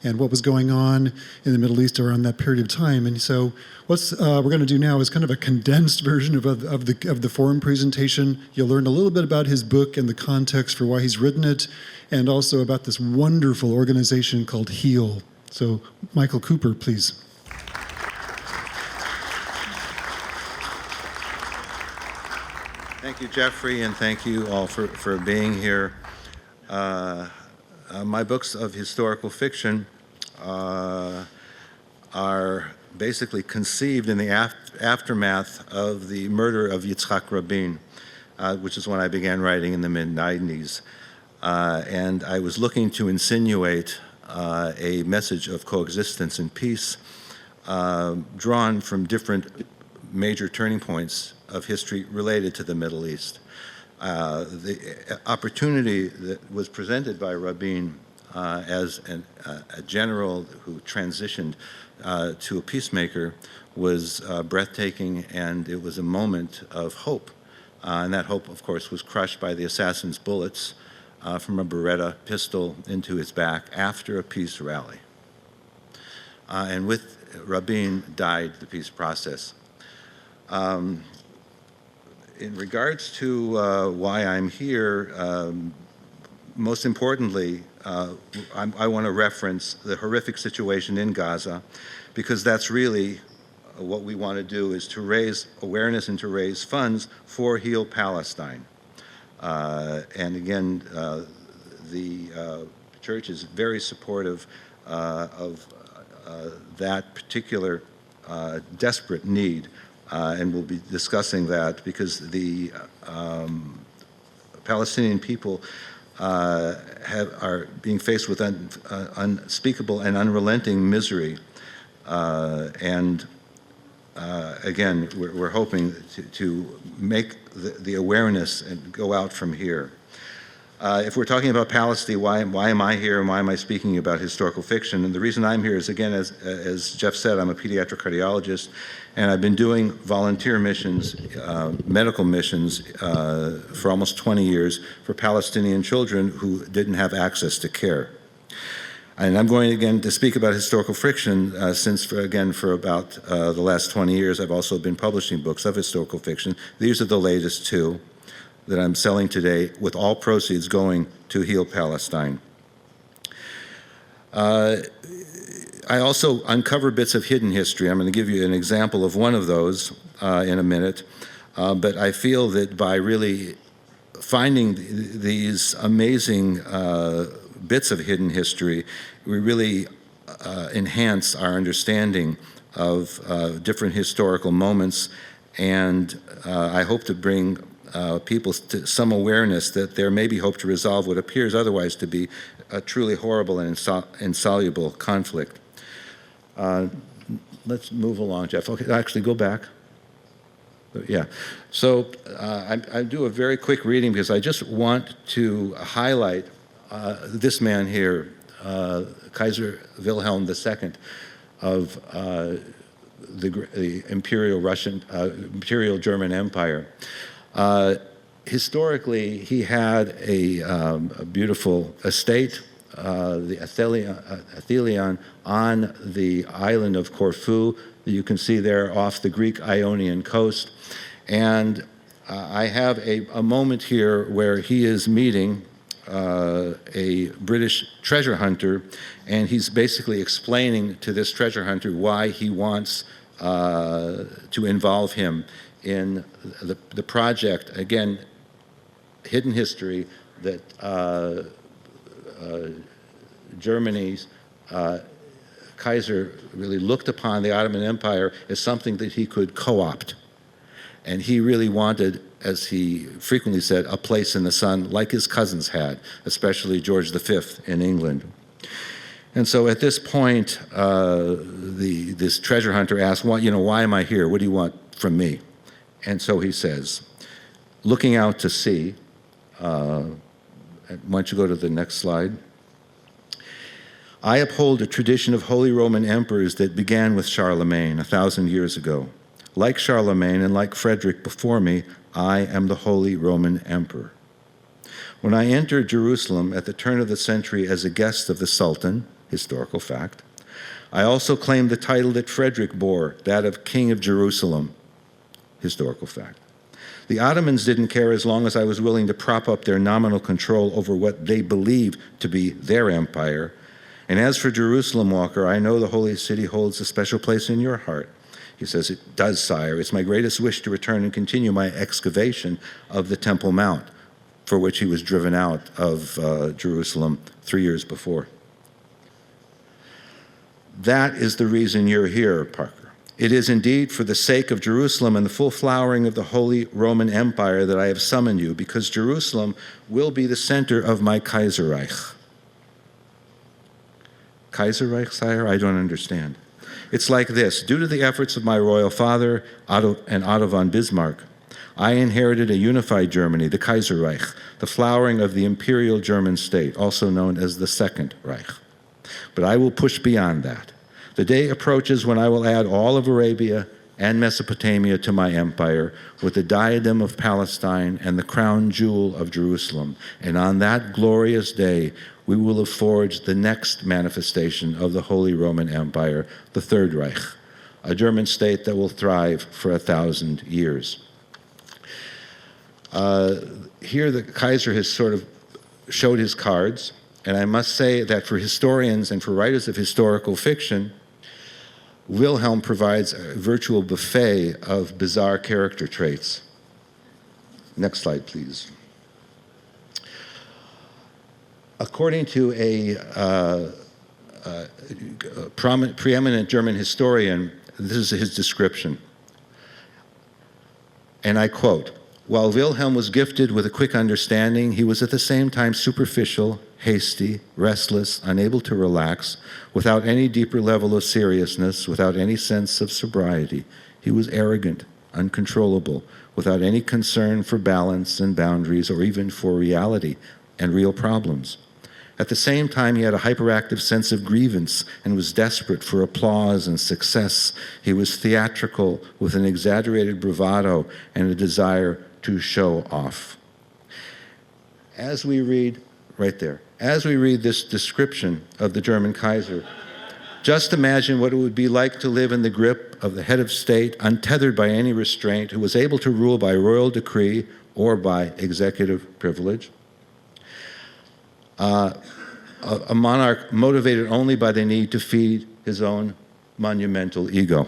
and what was going on in the Middle East around that period of time. And so what we're going to do now is kind of a condensed version of the forum presentation. You'll learn a little bit about his book and the context for why he's written it, and also about this wonderful organization called HEAL. So Michael Cooper, please. Thank you, Jeffrey, and thank you all for being here. My books of historical fiction are basically conceived in the aftermath of the murder of Yitzhak Rabin, which is when I began writing in the mid-90s. And I was looking to insinuate a message of coexistence and peace drawn from different major turning points of history related to the Middle East. The opportunity that was presented by Rabin as a general who transitioned to a peacemaker was breathtaking, and it was a moment of hope. And that hope, of course, was crushed by the assassin's bullets from a Beretta pistol into his back after a peace rally. And with Rabin died the peace process. In regards to why I'm here, most importantly, I want to reference the horrific situation in Gaza, because that's really what we want to do, is to raise awareness and to raise funds for Heal Palestine. And again, the church is very supportive of that particular desperate need. And we'll be discussing that because the Palestinian people are being faced with unspeakable and unrelenting misery. And again, we're hoping to make the awareness and go out from here. If we're talking about Palestine, why am I here and why am I speaking about historical fiction? And the reason I'm here is, again, as Jeff said, I'm a pediatric cardiologist, and I've been doing volunteer missions, medical missions, for almost 20 years for Palestinian children who didn't have access to care. And I'm going again to speak about historical fiction since, for about the last 20 years, I've also been publishing books of historical fiction. These are the latest two that I'm selling today, with all proceeds going to Heal Palestine. I also uncover bits of hidden history. I'm going to give you an example of one of those in a minute. But I feel that by really finding these amazing bits of hidden history, we really enhance our understanding of different historical moments. And I hope to bring people to some awareness that there may be hope to resolve what appears otherwise to be a truly horrible and insoluble conflict. Let's move along, Jeff. Okay, actually, go back. Yeah. So I do a very quick reading because I just want to highlight this man here, Kaiser Wilhelm II of the Imperial German Empire. Historically, he had a beautiful estate, the Athelion, on the island of Corfu, that you can see there off the Greek Ionian coast. And I have a moment here where he is meeting a British treasure hunter, and he's basically explaining to this treasure hunter why he wants to involve him in the project. Again, hidden history that Germany's Kaiser really looked upon the Ottoman Empire as something that he could co-opt. And he really wanted, as he frequently said, a place in the sun like his cousins had, especially George V in England. And so at this point, this treasure hunter asks, why am I here? What do you want from me? And so he says, looking out to sea, why don't you go to the next slide? I uphold a tradition of Holy Roman emperors that began with Charlemagne 1,000 years ago. Like Charlemagne and like Frederick before me, I am the Holy Roman Emperor. When I entered Jerusalem at the turn of the century as a guest of the Sultan, historical fact, I also claimed the title that Frederick bore, that of King of Jerusalem, historical fact. The Ottomans didn't care as long as I was willing to prop up their nominal control over what they believed to be their empire. And as for Jerusalem, Walker, I know the holy city holds a special place in your heart. He says, it does, sire. It's my greatest wish to return and continue my excavation of the Temple Mount, for which he was driven out of Jerusalem 3 years before. That is the reason you're here, Parker. It is indeed for the sake of Jerusalem and the full flowering of the Holy Roman Empire that I have summoned you, because Jerusalem will be the center of my Kaiserreich. Kaiserreich, sire? I don't understand. It's like this. Due to the efforts of my royal father, Otto von Bismarck, I inherited a unified Germany, the Kaiserreich, the flowering of the imperial German state, also known as the Second Reich. But I will push beyond that. The day approaches when I will add all of Arabia and Mesopotamia to my empire, with the diadem of Palestine and the crown jewel of Jerusalem. And on that glorious day, we will have forged the next manifestation of the Holy Roman Empire, the Third Reich, a German state that will thrive for 1,000 years. Here the Kaiser has sort of showed his cards, and I must say that for historians and for writers of historical fiction, Wilhelm provides a virtual buffet of bizarre character traits. Next slide, please. According to a preeminent German historian, this is his description. And I quote, "While Wilhelm was gifted with a quick understanding, he was at the same time superficial, hasty, restless, unable to relax, without any deeper level of seriousness, without any sense of sobriety. He was arrogant, uncontrollable, without any concern for balance and boundaries or even for reality and real problems. At the same time, he had a hyperactive sense of grievance and was desperate for applause and success. He was theatrical with an exaggerated bravado and a desire to show off." As we read, right there, as we read this description of the German Kaiser, just imagine what it would be like to live in the grip of the head of state, untethered by any restraint, who was able to rule by royal decree or by executive privilege. A monarch motivated only by the need to feed his own monumental ego.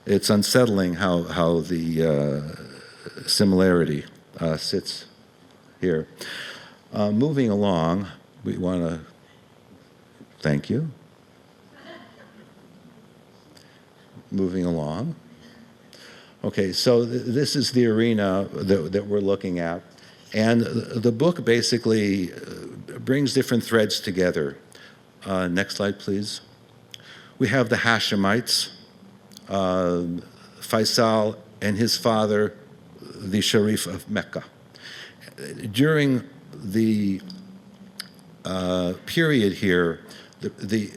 It's unsettling how the similarity sits here. Moving along, we want to thank you. Moving along. Okay, so this is the arena that we're looking at. And the book basically brings different threads together. Next slide, please. We have the Hashemites, Faisal and his father, the Sharif of Mecca. During the period here, the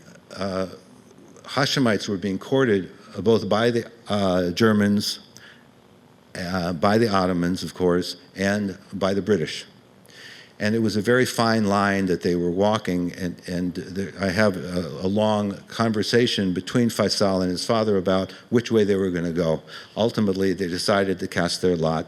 Hashemites were being courted both by the Germans, by the Ottomans, of course, and by the British. And it was a very fine line that they were walking, and I have a long conversation between Faisal and his father about which way they were going to go. Ultimately, they decided to cast their lot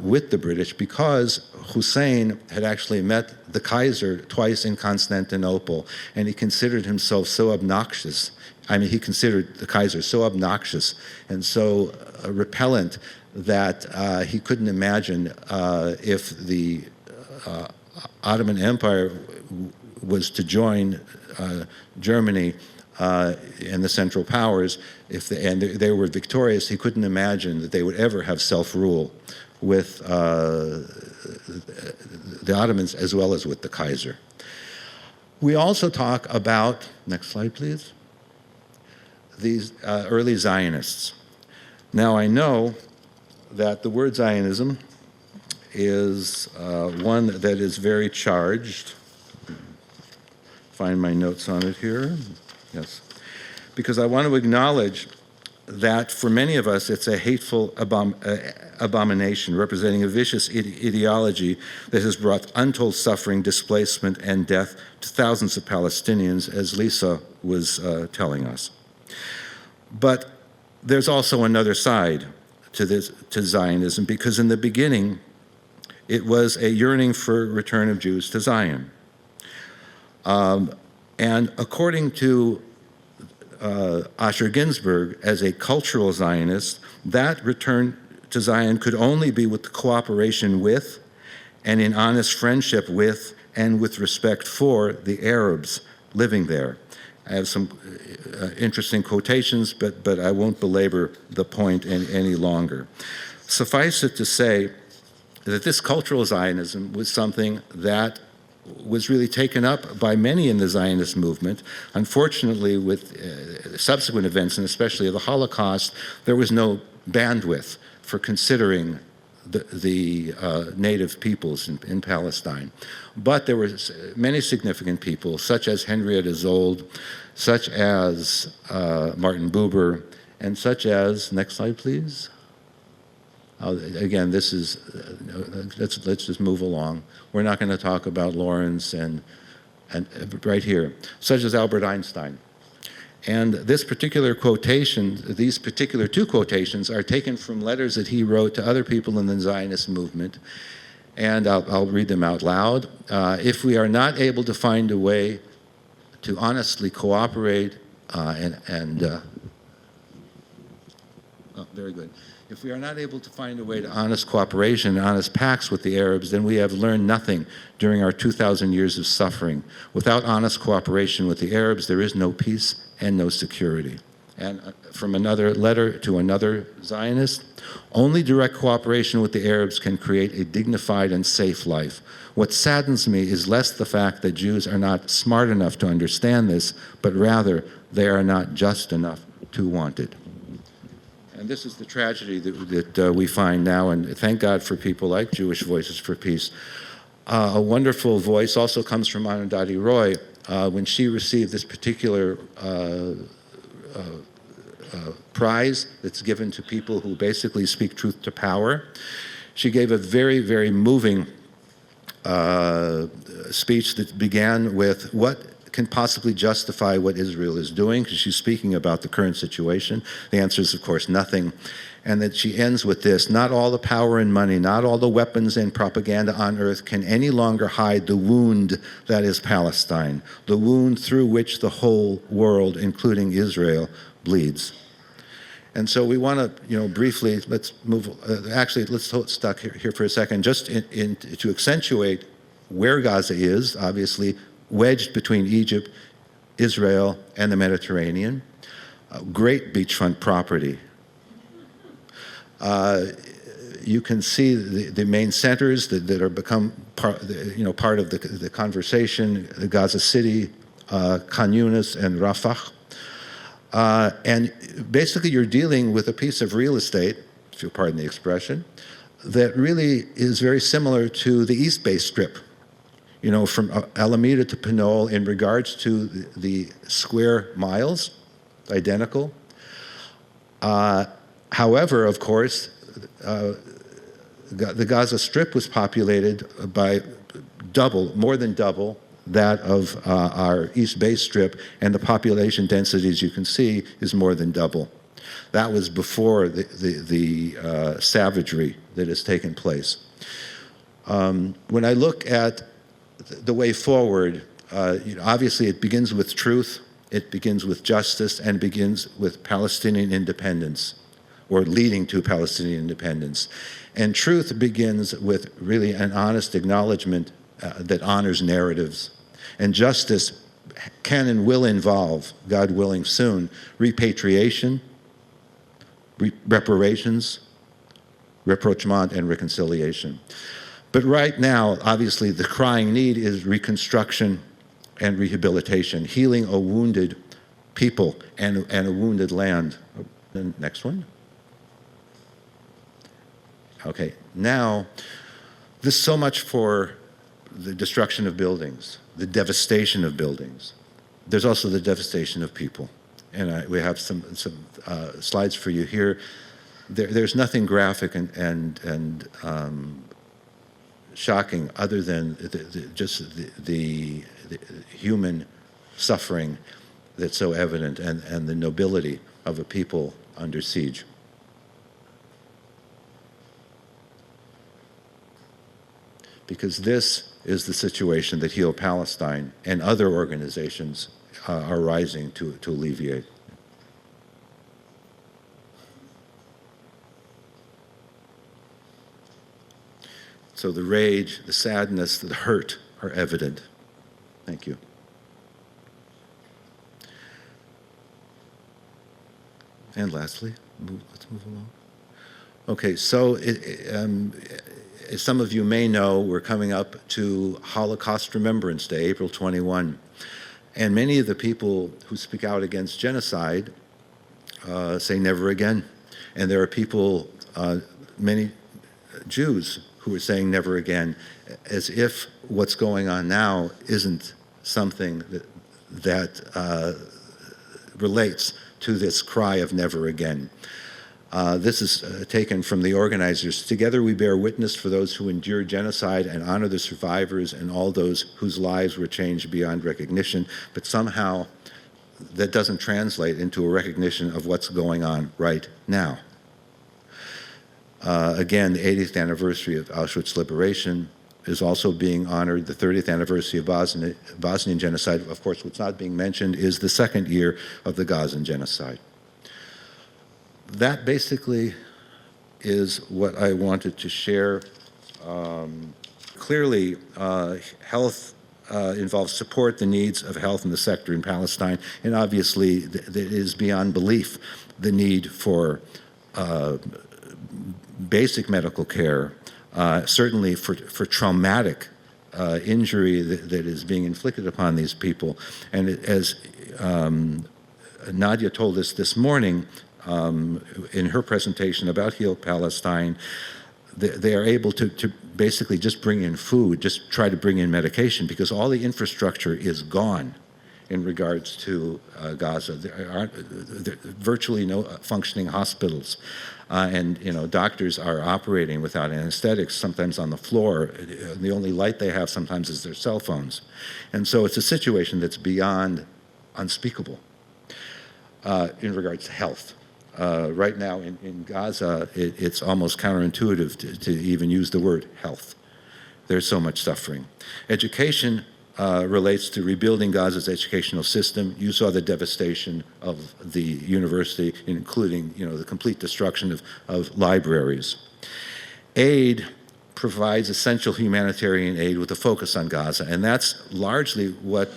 with the British because Hussein had actually met the Kaiser twice in Constantinople, and he considered himself so obnoxious. I mean, he considered the Kaiser so obnoxious and so repellent that he couldn't imagine if the Ottoman Empire was to join Germany and the Central Powers, and they were victorious, he couldn't imagine that they would ever have self-rule with the Ottomans as well as with the Kaiser. We also talk about, next slide please, these early Zionists. Now I know that the word Zionism is one that is very charged. Find my notes on it here. Yes. Because I want to acknowledge that for many of us it's a hateful abomination representing a vicious ideology that has brought untold suffering, displacement, and death to thousands of Palestinians, as Lisa was telling us. But there's also another side to Zionism, because in the beginning it was a yearning for return of Jews to Zion. And according to Asher Ginsburg, as a cultural Zionist, that return to Zion could only be with the cooperation with and in honest friendship with and with respect for the Arabs living there. I have some interesting quotations, but I won't belabor the point any longer. Suffice it to say that this cultural Zionism was something that was really taken up by many in the Zionist movement. Unfortunately, with subsequent events, and especially the Holocaust, there was no bandwidth for considering the native peoples in Palestine. But there were many significant people, such as Henrietta Zold, such as Martin Buber, and such as, next slide please. Again, this is, let's just move along. We're not going to talk about Lawrence and right here, such as Albert Einstein. And this particular quotation, these particular two quotations are taken from letters that he wrote to other people in the Zionist movement. And I'll read them out loud. If we are not able to find a way to honestly cooperate very good. If we are not able to find a way to honest cooperation and honest pacts with the Arabs, then we have learned nothing during our 2,000 years of suffering. Without honest cooperation with the Arabs, there is no peace and no security. And from another letter to another Zionist, only direct cooperation with the Arabs can create a dignified and safe life. What saddens me is less the fact that Jews are not smart enough to understand this, but rather they are not just enough to want it. And this is the tragedy that we find now, and thank God for people like Jewish Voices for Peace. A wonderful voice also comes from Arundhati Roy. When she received this particular prize that's given to people who basically speak truth to power, she gave a very, very moving speech that began with what can possibly justify what Israel is doing, because she's speaking about the current situation. The answer is, of course, nothing. And that she ends with this: not all the power and money, not all the weapons and propaganda on earth can any longer hide the wound that is Palestine, the wound through which the whole world, including Israel, bleeds. And so we want to, briefly, let's move, let's hold stuck here for a second, just to accentuate where Gaza is, obviously, wedged between Egypt, Israel, and the Mediterranean. Great beachfront property. You can see the main centers that are become part of the conversation: the Gaza City, Khan Yunis, and Rafah. And basically you're dealing with a piece of real estate, if you'll pardon the expression, that really is very similar to the East Bay Strip, you know, from Alameda to Pinole in regards to the square miles, identical. However, of course, the Gaza Strip was populated by more than double that of our East Bay Strip, and the population density, as you can see, is more than double. That was before the savagery that has taken place. When I look at the way forward, obviously it begins with truth, it begins with justice, and begins with Palestinian independence, or leading to Palestinian independence. And truth begins with really an honest acknowledgement that honors narratives. And justice can and will involve, God willing soon, repatriation, reparations, rapprochement, and reconciliation. But right now, obviously, the crying need is reconstruction and rehabilitation, healing a wounded people and a wounded land. The next one. Okay, now, this is so much for the destruction of buildings, the devastation of buildings. There's also the devastation of people. And we have some slides for you here. There's nothing graphic and shocking other than just the human suffering that's so evident, and the nobility of a people under siege. Because this is the situation that Heal Palestine and other organizations are rising to alleviate. So the rage, the sadness, the hurt are evident. Thank you. And lastly, let's move along. Okay, so as some of you may know, we're coming up to Holocaust Remembrance Day, April 21. And many of the people who speak out against genocide say never again. And there are people, many Jews, who are saying never again, as if what's going on now isn't something that relates to this cry of never again. This is taken from the organizers. Together we bear witness for those who endured genocide and honor the survivors and all those whose lives were changed beyond recognition, but somehow that doesn't translate into a recognition of what's going on right now. Again, the 80th anniversary of Auschwitz liberation is also being honored. The 30th anniversary of Bosnian genocide, of course, what's not being mentioned is the second year of the Gazan genocide. That basically is what I wanted to share. Clearly, health involves support the needs of health in the sector in Palestine, and obviously it is beyond belief the need for basic medical care, certainly for traumatic injury that is being inflicted upon these people. And as Nadia told us this morning, in her presentation about Heal Palestine, they are able to basically just bring in food, just try to bring in medication, because all the infrastructure is gone in regards to Gaza. There are virtually no functioning hospitals. And doctors are operating without anesthetics, sometimes on the floor. The only light they have sometimes is their cell phones. And so it's a situation that's beyond unspeakable in regards to health. Right now in Gaza, it's almost counterintuitive to even use the word health. There's so much suffering. Education relates to rebuilding Gaza's educational system. You saw the devastation of the university, including the complete destruction of libraries. Aid provides essential humanitarian aid with a focus on Gaza, and that's largely what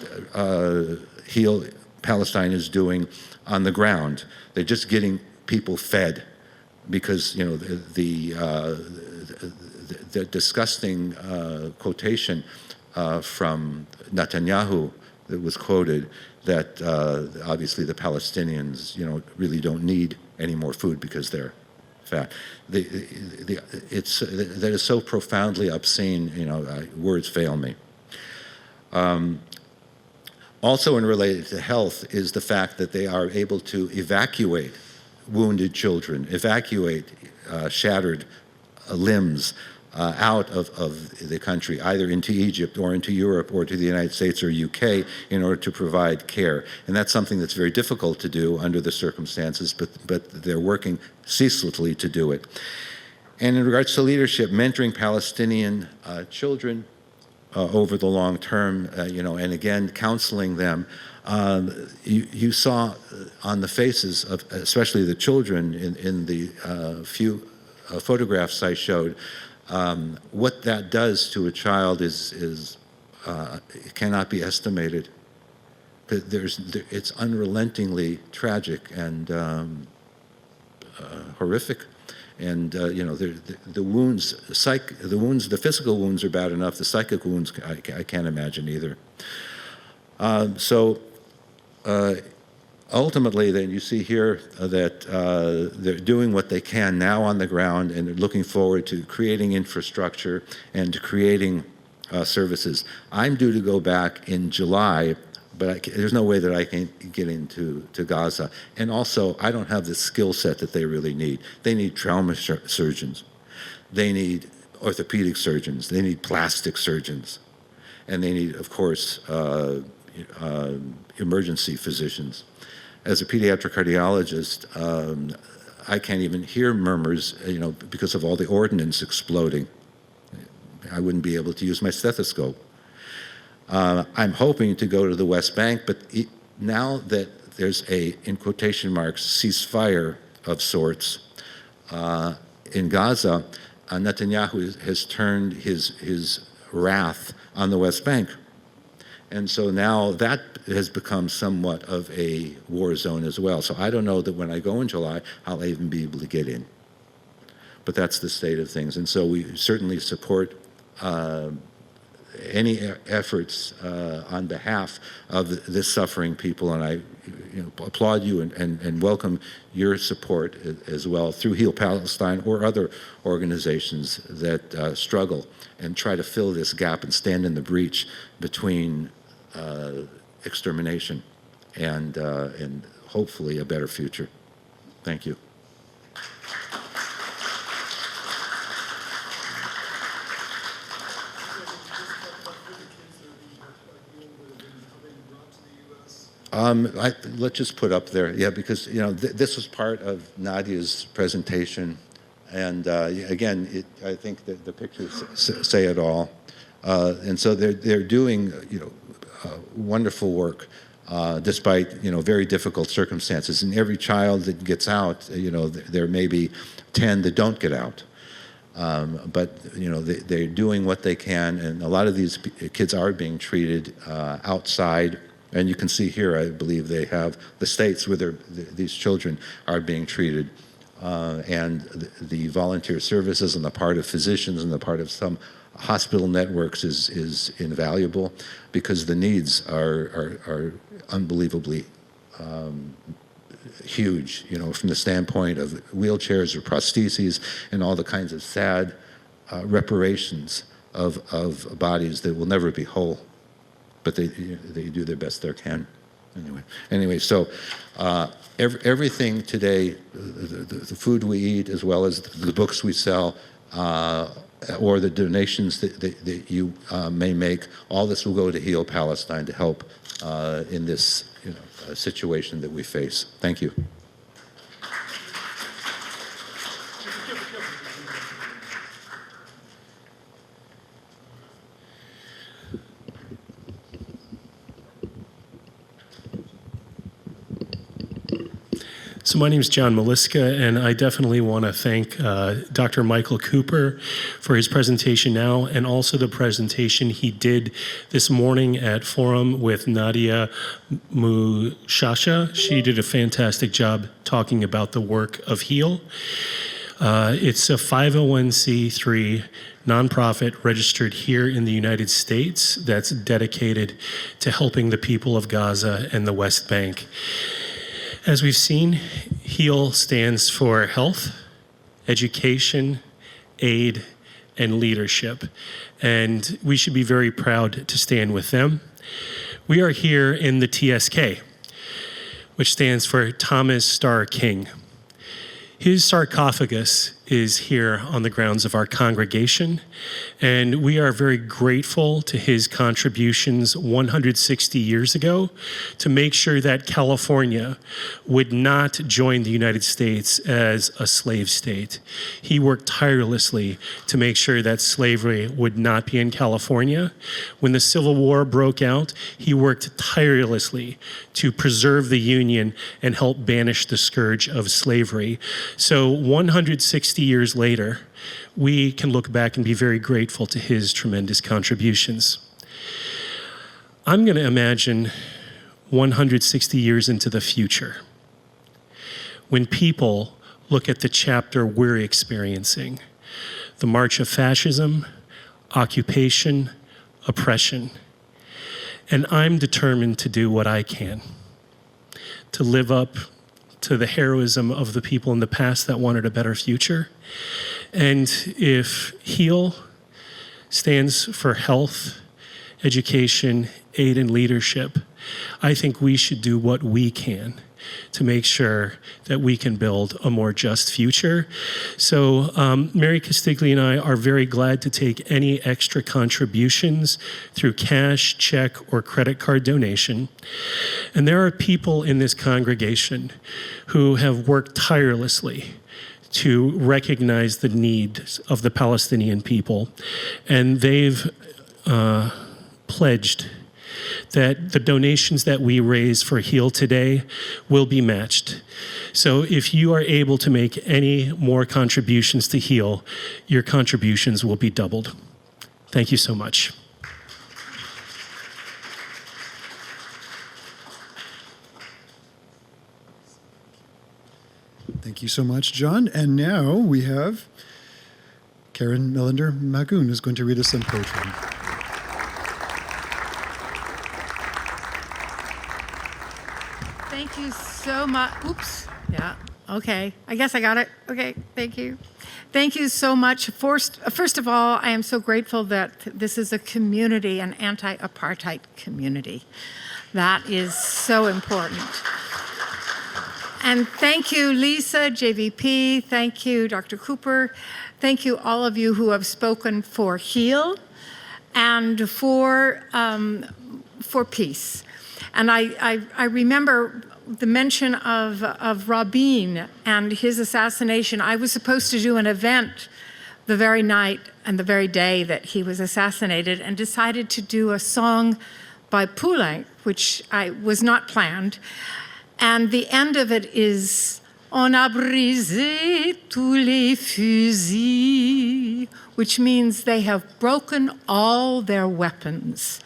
Heal Palestine is doing on the ground. They're just getting people fed, because the disgusting quotation from Netanyahu that was quoted, that obviously the Palestinians, really don't need any more food because they're fat. That is so profoundly obscene, words fail me. Also, in related to health, is the fact that they are able to evacuate wounded children, evacuate shattered limbs out of the country, either into Egypt or into Europe or to the United States or UK, in order to provide care. And that's something that's very difficult to do under the circumstances, but they're working ceaselessly to do it. And in regards to leadership, mentoring Palestinian children over the long term, and again, counseling them. You saw on the faces of especially the children in the few photographs I showed, what that does to a child is it cannot be estimated. It's unrelentingly tragic and horrific. And the wounds, the physical wounds are bad enough. The psychic wounds, I can't imagine either. Ultimately, then you see here that they're doing what they can now on the ground, and they're looking forward to creating infrastructure and to creating services. I'm due to go back in July, but there's no way that I can get into Gaza. And also, I don't have the skill set that they really need. They need trauma surgeons. They need orthopedic surgeons. They need plastic surgeons. And they need, of course, emergency physicians. As a pediatric cardiologist, I can't even hear murmurs, because of all the ordnance exploding. I wouldn't be able to use my stethoscope. I'm hoping to go to the West Bank, but now that there's a, in quotation marks, ceasefire of sorts in Gaza, Netanyahu has turned his wrath on the West Bank. And so now that has become somewhat of a war zone as well. So I don't know that when I go in July, I'll even be able to get in. But that's the state of things. And so we certainly support any efforts on behalf of this suffering people, and I applaud you and welcome your support as well through Heal Palestine or other organizations that struggle and try to fill this gap and stand in the breach between extermination and hopefully a better future. Thank you. Let's just put up there, yeah, because this was part of Nadia's presentation, and again, I think that the pictures say it all, and so they're doing wonderful work despite very difficult circumstances. And every child that gets out, there may be 10 that don't get out. But they're doing what they can, and a lot of these kids are being treated outside. And you can see here, I believe they have the states where these children are being treated. And the volunteer services on the part of physicians and the part of some hospital networks is invaluable, because the needs are unbelievably huge, from the standpoint of wheelchairs or prostheses and all the kinds of sad reparations of bodies that will never be whole. But they do their best they can. Anyway, so everything today, the food we eat, as well as the books we sell, or the donations that you may make, all this will go to Heal Palestine to help in this situation that we face. Thank you. So my name is John Maliska, and I definitely want to thank Dr. Michael Cooper for his presentation now, and also the presentation he did this morning at Forum with Nadia Mushasha. She did a fantastic job talking about the work of HEAL. It's a 501c3 nonprofit registered here in the United States that's dedicated to helping the people of Gaza and the West Bank. As we've seen, HEAL stands for health, education, aid, and leadership. And we should be very proud to stand with them. We are here in the TSK, which stands for Thomas Starr King. His sarcophagus is here on the grounds of our congregation, and we are very grateful to his contributions 160 years ago to make sure that California would not join the United States as a slave state. He worked tirelessly to make sure that slavery would not be in California. When the Civil War broke out, he worked tirelessly to preserve the Union and help banish the scourge of slavery. So 160 years later, we can look back and be very grateful to his tremendous contributions. I'm going to imagine 160 years into the future, when people look at the chapter we're experiencing, the march of fascism, occupation, oppression, and I'm determined to do what I can to live up to the heroism of the people in the past that wanted a better future. And if HEAL stands for health, education, aid, and leadership, I think we should do what we can to make sure that we can build a more just future. So Mary Castigli and I are very glad to take any extra contributions through cash, check, or credit card donation. And there are people in this congregation who have worked tirelessly to recognize the needs of the Palestinian people. And they've pledged that the donations that we raise for HEAL today will be matched. So if you are able to make any more contributions to HEAL, your contributions will be doubled. Thank you so much. Thank you so much, John. And now we have Karen Melander-Magoon, who's going to read us some poetry. Thank you so much. Oops. Yeah. Okay. I guess I got it. Okay. Thank you. Thank you so much. First of all, I am so grateful that this is a community, an anti-apartheid community. That is so important. And thank you, Lisa, JVP. Thank you, Dr. Cooper. Thank you, all of you who have spoken for HEAL and for peace. And I remember the mention of Rabin and his assassination. I was supposed to do an event the very night and the very day that he was assassinated, and decided to do a song by Poulenc, which was not planned. And the end of it is, "On a brisé tous les fusils," which means they have broken all their weapons.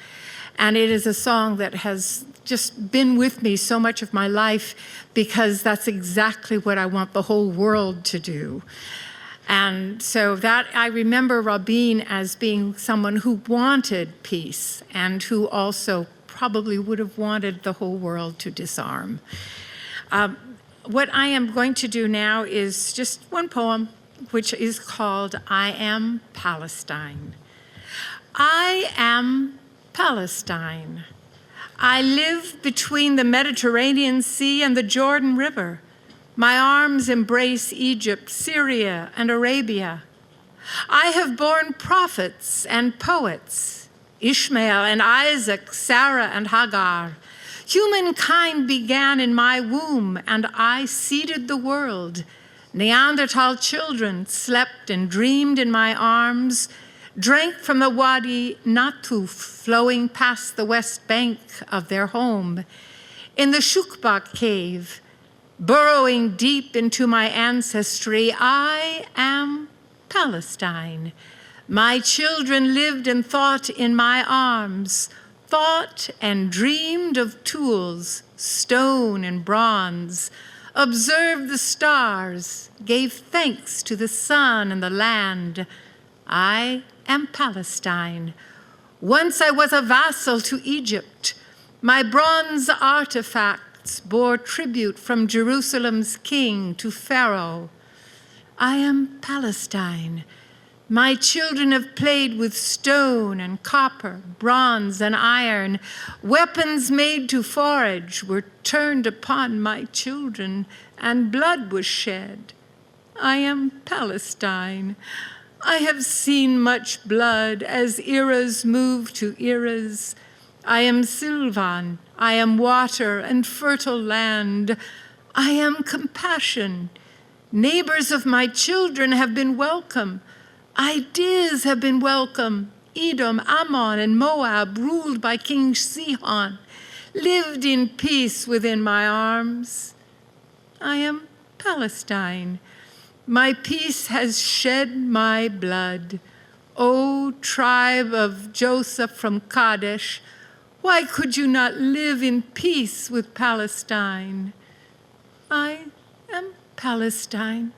And it is a song that has just been with me so much of my life, because that's exactly what I want the whole world to do. And so that I remember Rabin as being someone who wanted peace and who also probably would have wanted the whole world to disarm. What I am going to do now is just one poem, which is called "I Am Palestine." I am Palestine. I live between the Mediterranean Sea and the Jordan River. My arms embrace Egypt, Syria, and Arabia. I have borne prophets and poets, Ishmael and Isaac, Sarah and Hagar. Humankind began in my womb, and I seeded the world. Neanderthal children slept and dreamed in my arms, drank from the Wadi Natuf, flowing past the west bank of their home. In the Shukba cave, burrowing deep into my ancestry, I am Palestine. My children lived and thought in my arms, thought and dreamed of tools, stone and bronze, observed the stars, gave thanks to the sun and the land. I am Palestine. Once I was a vassal to Egypt. My bronze artifacts bore tribute from Jerusalem's king to Pharaoh. I am Palestine. My children have played with stone and copper, bronze and iron. Weapons made to forage were turned upon my children, and blood was shed. I am Palestine. I have seen much blood as eras move to eras. I am Sylvan. I am water and fertile land. I am compassion. Neighbors of my children have been welcome. Ideas have been welcome. Edom, Ammon, and Moab, ruled by King Sihon, lived in peace within my arms. I am Palestine. My peace has shed my blood. O tribe of Joseph from Kadesh, why could you not live in peace with Palestine? I am Palestine.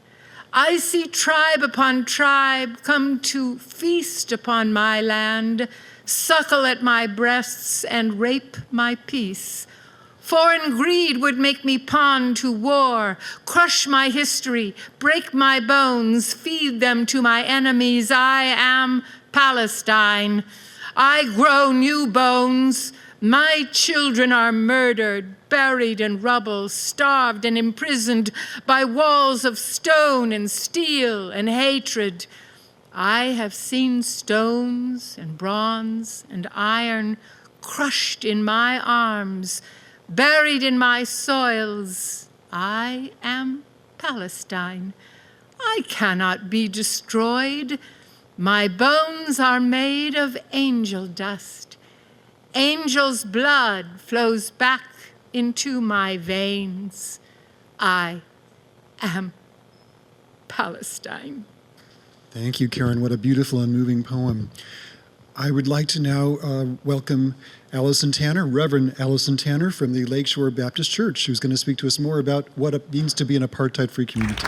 I see tribe upon tribe come to feast upon my land, suckle at my breasts and rape my peace. Foreign greed would make me pawn to war, crush my history, break my bones, feed them to my enemies. I am Palestine. I grow new bones. My children are murdered, buried in rubble, starved and imprisoned by walls of stone and steel and hatred. I have seen stones and bronze and iron crushed in my arms, buried in my soils. I am Palestine. I cannot be destroyed. My bones are made of angel dust. Angel's blood flows back into my veins. I am Palestine. Thank you, Karen. What a beautiful and moving poem. I would like to now welcome Allison Tanner, Reverend Allison Tanner from the Lakeshore Baptist Church, who's going to speak to us more about what it means to be an apartheid-free community.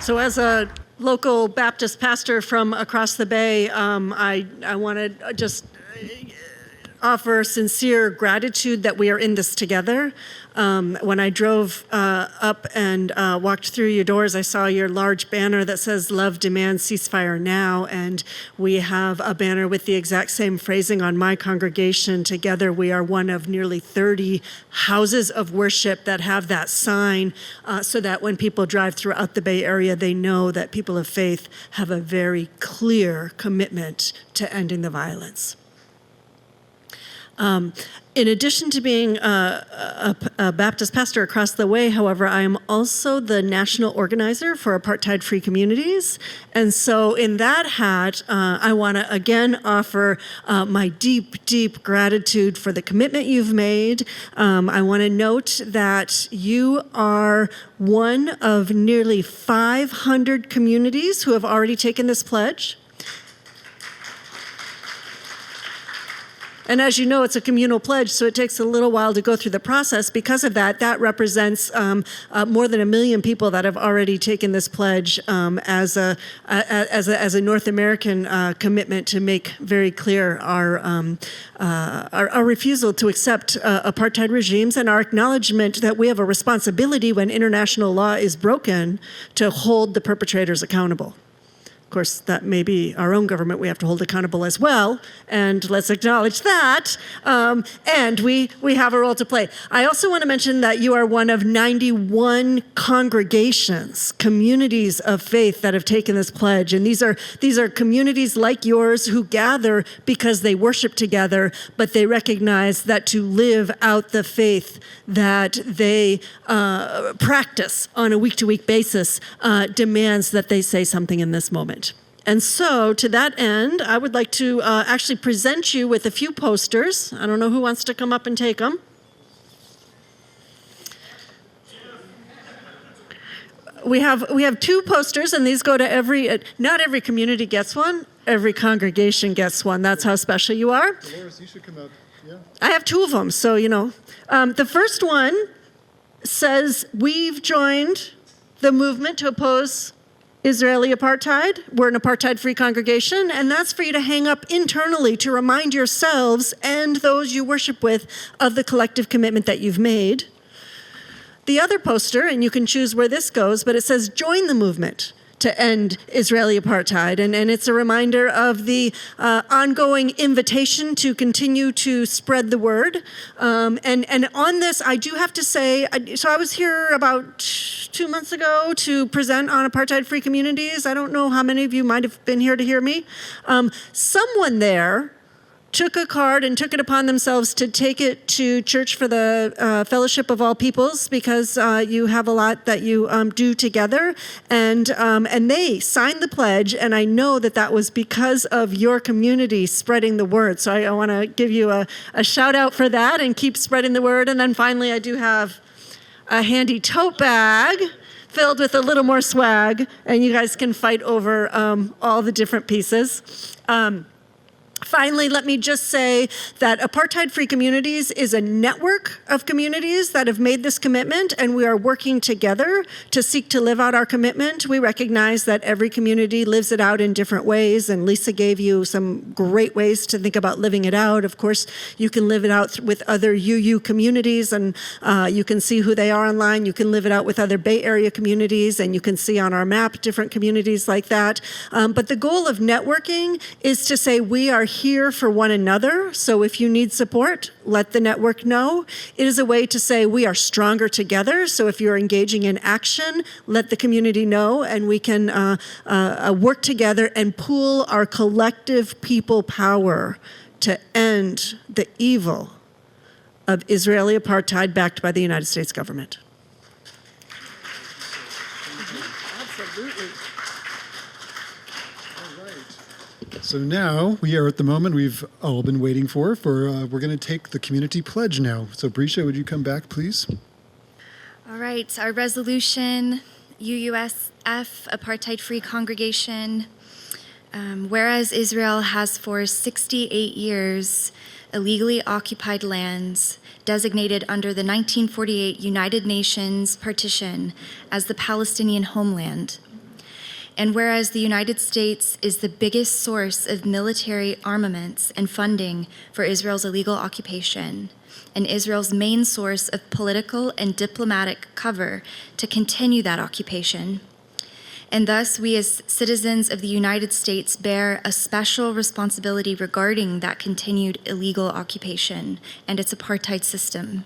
So as a local Baptist pastor from across the Bay, I want to just offer sincere gratitude that we are in this together. When I drove up and walked through your doors, I saw your large banner that says, "Love demands ceasefire now," and we have a banner with the exact same phrasing on my congregation. Together, we are one of nearly 30 houses of worship that have that sign, so that when people drive throughout the Bay Area, they know that people of faith have a very clear commitment to ending the violence. In addition to being a Baptist pastor across the way, however, I am also the national organizer for Apartheid-Free Communities. And so in that hat, I want to again offer my deep, deep gratitude for the commitment you've made. I want to note that you are one of nearly 500 communities who have already taken this pledge. And as you know, it's a communal pledge, so it takes a little while to go through the process. Because of that, that represents more than 1 million people that have already taken this pledge as a North American commitment to make very clear our refusal to accept apartheid regimes and our acknowledgement that we have a responsibility when international law is broken to hold the perpetrators accountable. Of course, that may be our own government we have to hold accountable as well, and let's acknowledge that, and we have a role to play. I also want to mention that you are one of 91 congregations, communities of faith that have taken this pledge, and these are communities like yours who gather because they worship together, but they recognize that to live out the faith that they practice on a week-to-week basis demands that they say something in this moment. And so, to that end, I would like to actually present you with a few posters. I don't know who wants to come up and take them. we have two posters, and these go to not every community gets one, every congregation gets one. That's how special you are. Dolores, you should come up. Yeah. I have two of them, so you know. The first one says, we've joined the movement to oppose Israeli apartheid. We're an apartheid-free congregation, and that's for you to hang up internally to remind yourselves and those you worship with of the collective commitment that you've made. The other poster, and you can choose where this goes, but it says, join the movement to end Israeli apartheid. And it's a reminder of the ongoing invitation to continue to spread the word. And on this, I do have to say, so I was here about 2 months ago to present on Apartheid-Free Communities. I don't know how many of you might have been here to hear me. Someone there took a card and took it upon themselves to take it to Church for the Fellowship of All Peoples, because you have a lot that you do together, and they signed the pledge, and I know that that was because of your community spreading the word. So I want to give you a shout out for that, and keep spreading the word. And then finally, I do have a handy tote bag filled with a little more swag, and you guys can fight over all the different pieces. Finally, let me just say that Apartheid-Free Communities is a network of communities that have made this commitment, and we are working together to seek to live out our commitment. We recognize that every community lives it out in different ways, and Lisa gave you some great ways to think about living it out. Of course, you can live it out with other UU communities, and you can see who they are online. You can live it out with other Bay Area communities, and you can see on our map different communities like that. But the goal of networking is to say we are here for one another. So if you need support, let the network know. It is a way to say we are stronger together. So if you're engaging in action, let the community know, and we can work together and pool our collective people power to end the evil of Israeli apartheid backed by the United States government. Absolutely. So now we are at the moment we've all been waiting for we're going to take the community pledge now. So Brisha, would you come back, please? All right, our resolution, UUSF Apartheid-Free Congregation. Whereas Israel has for 68 years illegally occupied lands designated under the 1948 United Nations partition as the Palestinian homeland. And whereas the United States is the biggest source of military armaments and funding for Israel's illegal occupation, and Israel's main source of political and diplomatic cover to continue that occupation, and thus we as citizens of the United States bear a special responsibility regarding that continued illegal occupation and its apartheid system.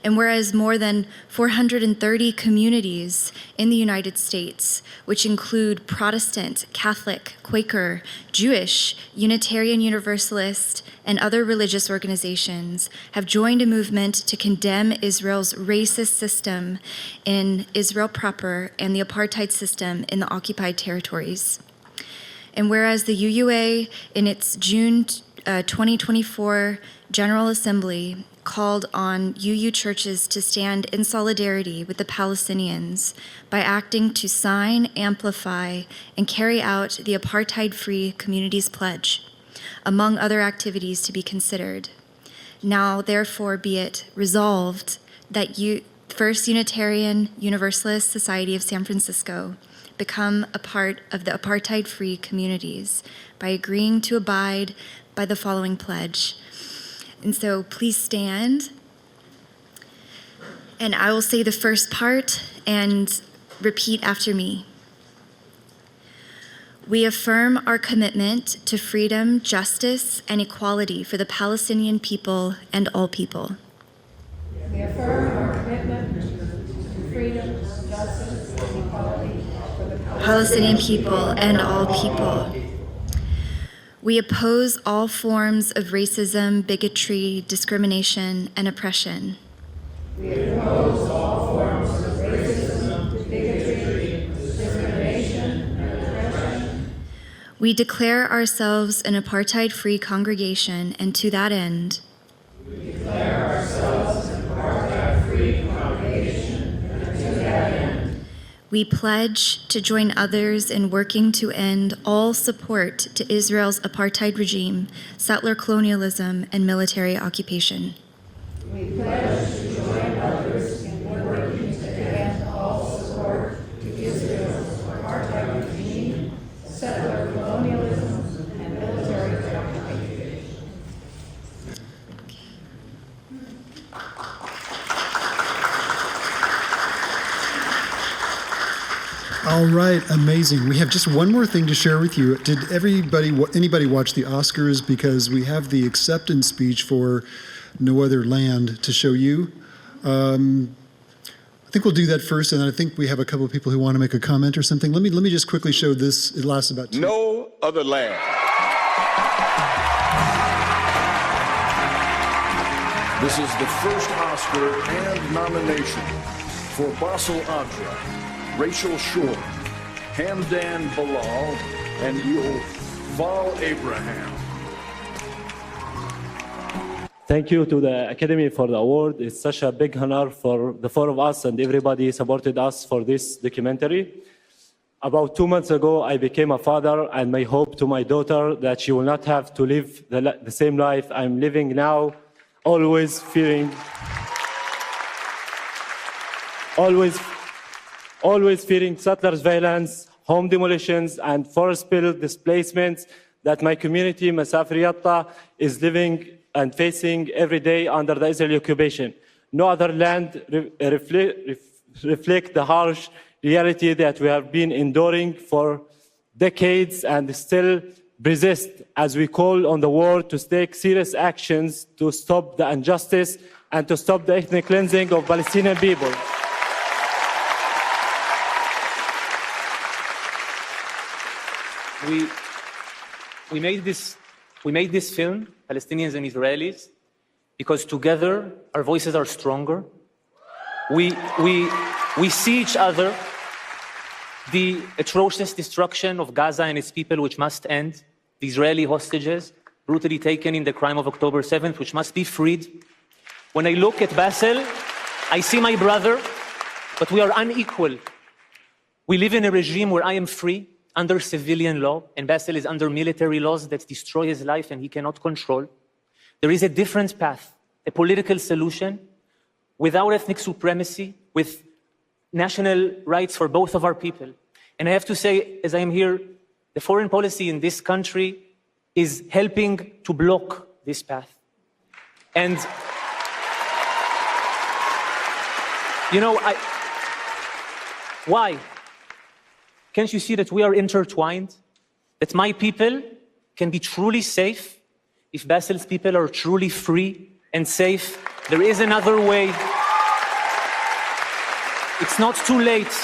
And whereas more than 430 communities in the United States, which include Protestant, Catholic, Quaker, Jewish, Unitarian Universalist, and other religious organizations, have joined a movement to condemn Israel's racist system in Israel proper and the apartheid system in the occupied territories. And whereas the UUA, in its June 2024 General Assembly, called on UU churches to stand in solidarity with the Palestinians by acting to sign, amplify, and carry out the Apartheid-Free Communities Pledge, among other activities to be considered. Now, therefore, be it resolved that First Unitarian Universalist Society of San Francisco become a part of the Apartheid-Free Communities by agreeing to abide by the following pledge. And so please stand, and I will say the first part and repeat after me. We affirm our commitment to freedom, justice, and equality for the Palestinian people and all people. We affirm our commitment to freedom, justice, and equality for the Palestinian people and all people. We oppose all forms of racism, bigotry, discrimination, and oppression. We oppose all forms of racism, bigotry, discrimination, and oppression. We declare ourselves an apartheid-free congregation, and to that end, we declare ourselves an apartheid-free congregation, and to that end, we pledge to join others in working to end all support to Israel's apartheid regime, settler colonialism, and military occupation. We pledge to join others in working to end all support to Israel's apartheid regime, settler colonialism, and military occupation. All right, amazing. We have just one more thing to share with you. Did anybody watch the Oscars? Because we have the acceptance speech for No Other Land to show you. I think we'll do that first, and then I think we have a couple of people who want to make a comment or something. Let me just quickly show this. It lasts about 2 minutes. No Other Land. This is the first Oscar and nomination for Bassel Adra, Rachel Shore, Hamdan Bilal, and Yuval Abraham. Thank you to the Academy for the award. It's such a big honor for the four of us, and everybody supported us for this documentary. About 2 months ago, I became a father, and my hope to my daughter that she will not have to live the same life I'm living now, always fearing settlers' violence, home demolitions, and forest spill displacements that my community, Masafriyatta, is living and facing every day under the Israeli occupation. No other land reflect the harsh reality that we have been enduring for decades and still persist as we call on the world to take serious actions to stop the injustice and to stop the ethnic cleansing of Palestinian people. We made this film, Palestinians and Israelis, because together our voices are stronger. We see each other, the atrocious destruction of Gaza and its people, which must end, the Israeli hostages brutally taken in the crime of October 7th, which must be freed. When I look at Bassel, I see my brother, but we are unequal. We live in a regime where I am free under civilian law, and Bassel is under military laws that destroy his life and he cannot control. There is a different path, a political solution without ethnic supremacy, with national rights for both of our people. And I have to say, as I am here, the foreign policy in this country is helping to block this path. And, you know, why? Can't you see that we are intertwined? That my people can be truly safe if Bassel's people are truly free and safe? There is another way. It's not too late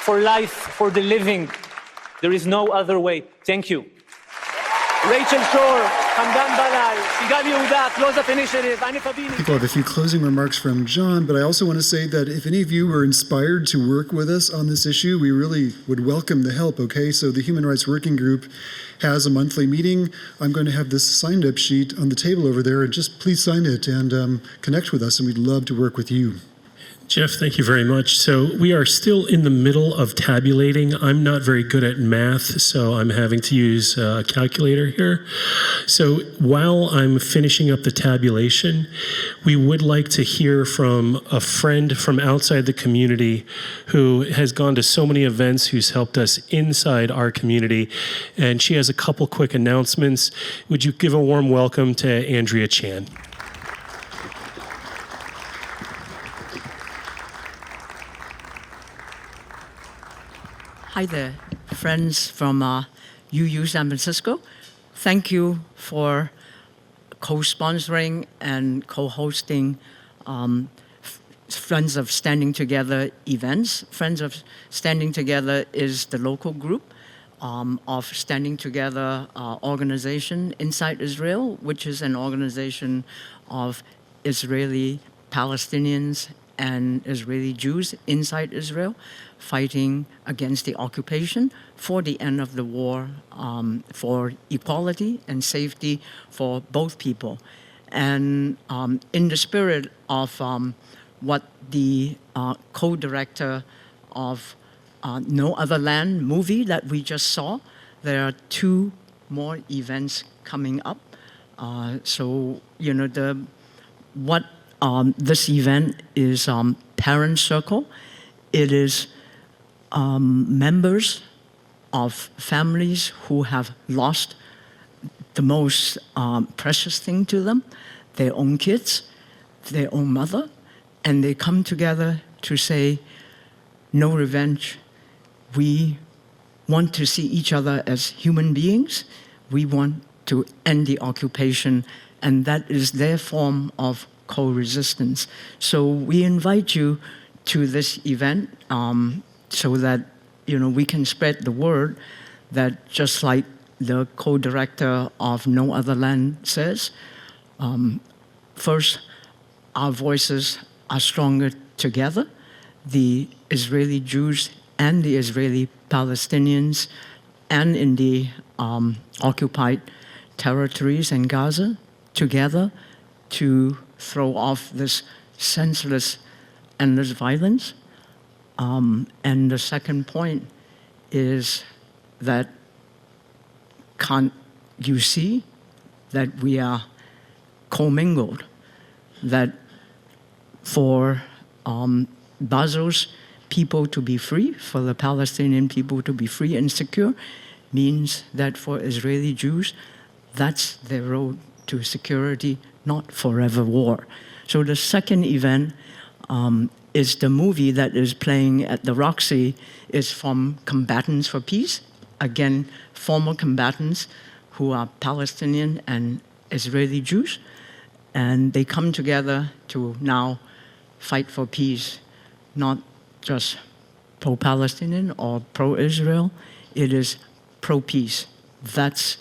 for life, for the living. There is no other way. Thank you. Rachel Shore, Hamdan Bilal, Sigal Yehuda, Close Up Initiative, Anifabini. I think we'll have a few closing remarks from John, but I also want to say that if any of you were inspired to work with us on this issue, we really would welcome the help, okay? So the Human Rights Working Group has a monthly meeting. I'm going to have this signed up sheet on the table over there, and just please sign it and connect with us, and we'd love to work with you. Jeff, thank you very much. So we are still in the middle of tabulating. I'm not very good at math, so I'm having to use a calculator here. So while I'm finishing up the tabulation, we would like to hear from a friend from outside the community who has gone to so many events, who's helped us inside our community, and she has a couple quick announcements. Would you give a warm welcome to Andrea Chan? Hi there, friends from UU San Francisco. Thank you for co-sponsoring and co-hosting Friends of Standing Together events. Friends of Standing Together is the local group of Standing Together organization inside Israel, which is an organization of Israeli Palestinians and Israeli Jews inside Israel, fighting against the occupation for the end of the war, for equality and safety for both people. And in the spirit of what the co-director of No Other Land movie that we just saw. There are 2 more events coming up. So, you know, this event is Parent Circle. It is members of families who have lost the most precious thing to them, their own kids, their own mother, and they come together to say, no revenge. We want to see each other as human beings. We want to end the occupation, and that is their form of co-resistance. So we invite you to this event so that, you know, we can spread the word that, just like the co-director of No Other Land says, first, our voices are stronger together. The Israeli Jews and the Israeli Palestinians and in the occupied territories in Gaza together to throw off this senseless, endless violence. And the second point is that, can't you see that we are commingled, that for Basel's people to be free, for the Palestinian people to be free and secure, means that for Israeli Jews, that's their road to security, not forever war. So the second event is the movie that is playing at the Roxy is from Combatants for Peace. Again, former combatants who are Palestinian and Israeli Jews. And they come together to now fight for peace, not just pro-Palestinian or pro-Israel. It is pro-peace. That's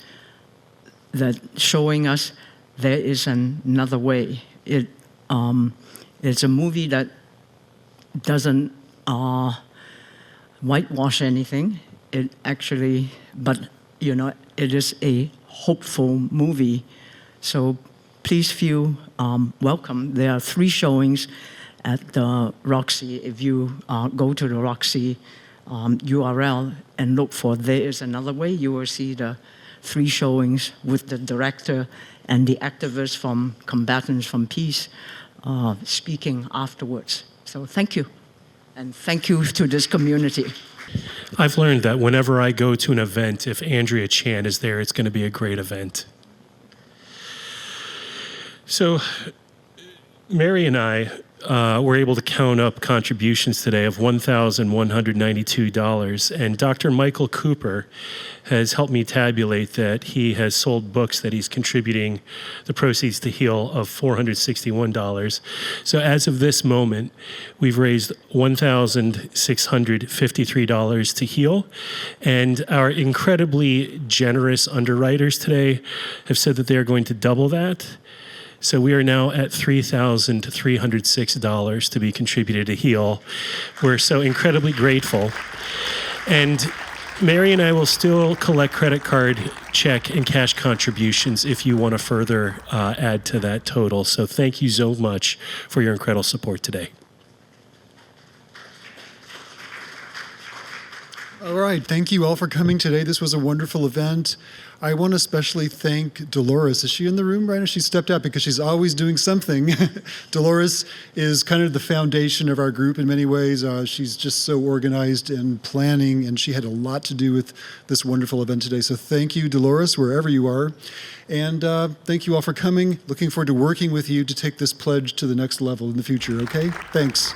that showing us there is another way. It's a movie that doesn't whitewash anything. It actually, but you know, it is a hopeful movie. So please feel welcome. There are 3 showings at the Roxy. If you go to the Roxy URL and look for There Is Another Way, you will see the 3 showings with the director and the activists from Combatants from Peace speaking afterwards. So thank you. And thank you to this community. I've learned that whenever I go to an event, if Andrea Chan is there, it's going to be a great event. So Mary and I were able to count up contributions today of $1,192, and Dr. Michael Cooper has helped me tabulate that he has sold books that he's contributing the proceeds to Heal of $461. So as of this moment, we've raised $1,653 to Heal, and our incredibly generous underwriters today have said that they are going to double that. So we are now at $3,306 to be contributed to Heal. We're so incredibly grateful. And Mary and I will still collect credit card, check, and cash contributions if you want to further add to that total. So thank you so much for your incredible support today. All right, thank you all for coming today. This was a wonderful event. I want to especially thank Dolores. Is she in the room right now? She stepped out because she's always doing something. Dolores is kind of the foundation of our group in many ways. She's just so organized and planning, and she had a lot to do with this wonderful event today. So thank you, Dolores, wherever you are. And thank you all for coming. Looking forward to working with you to take this pledge to the next level in the future, okay? Thanks.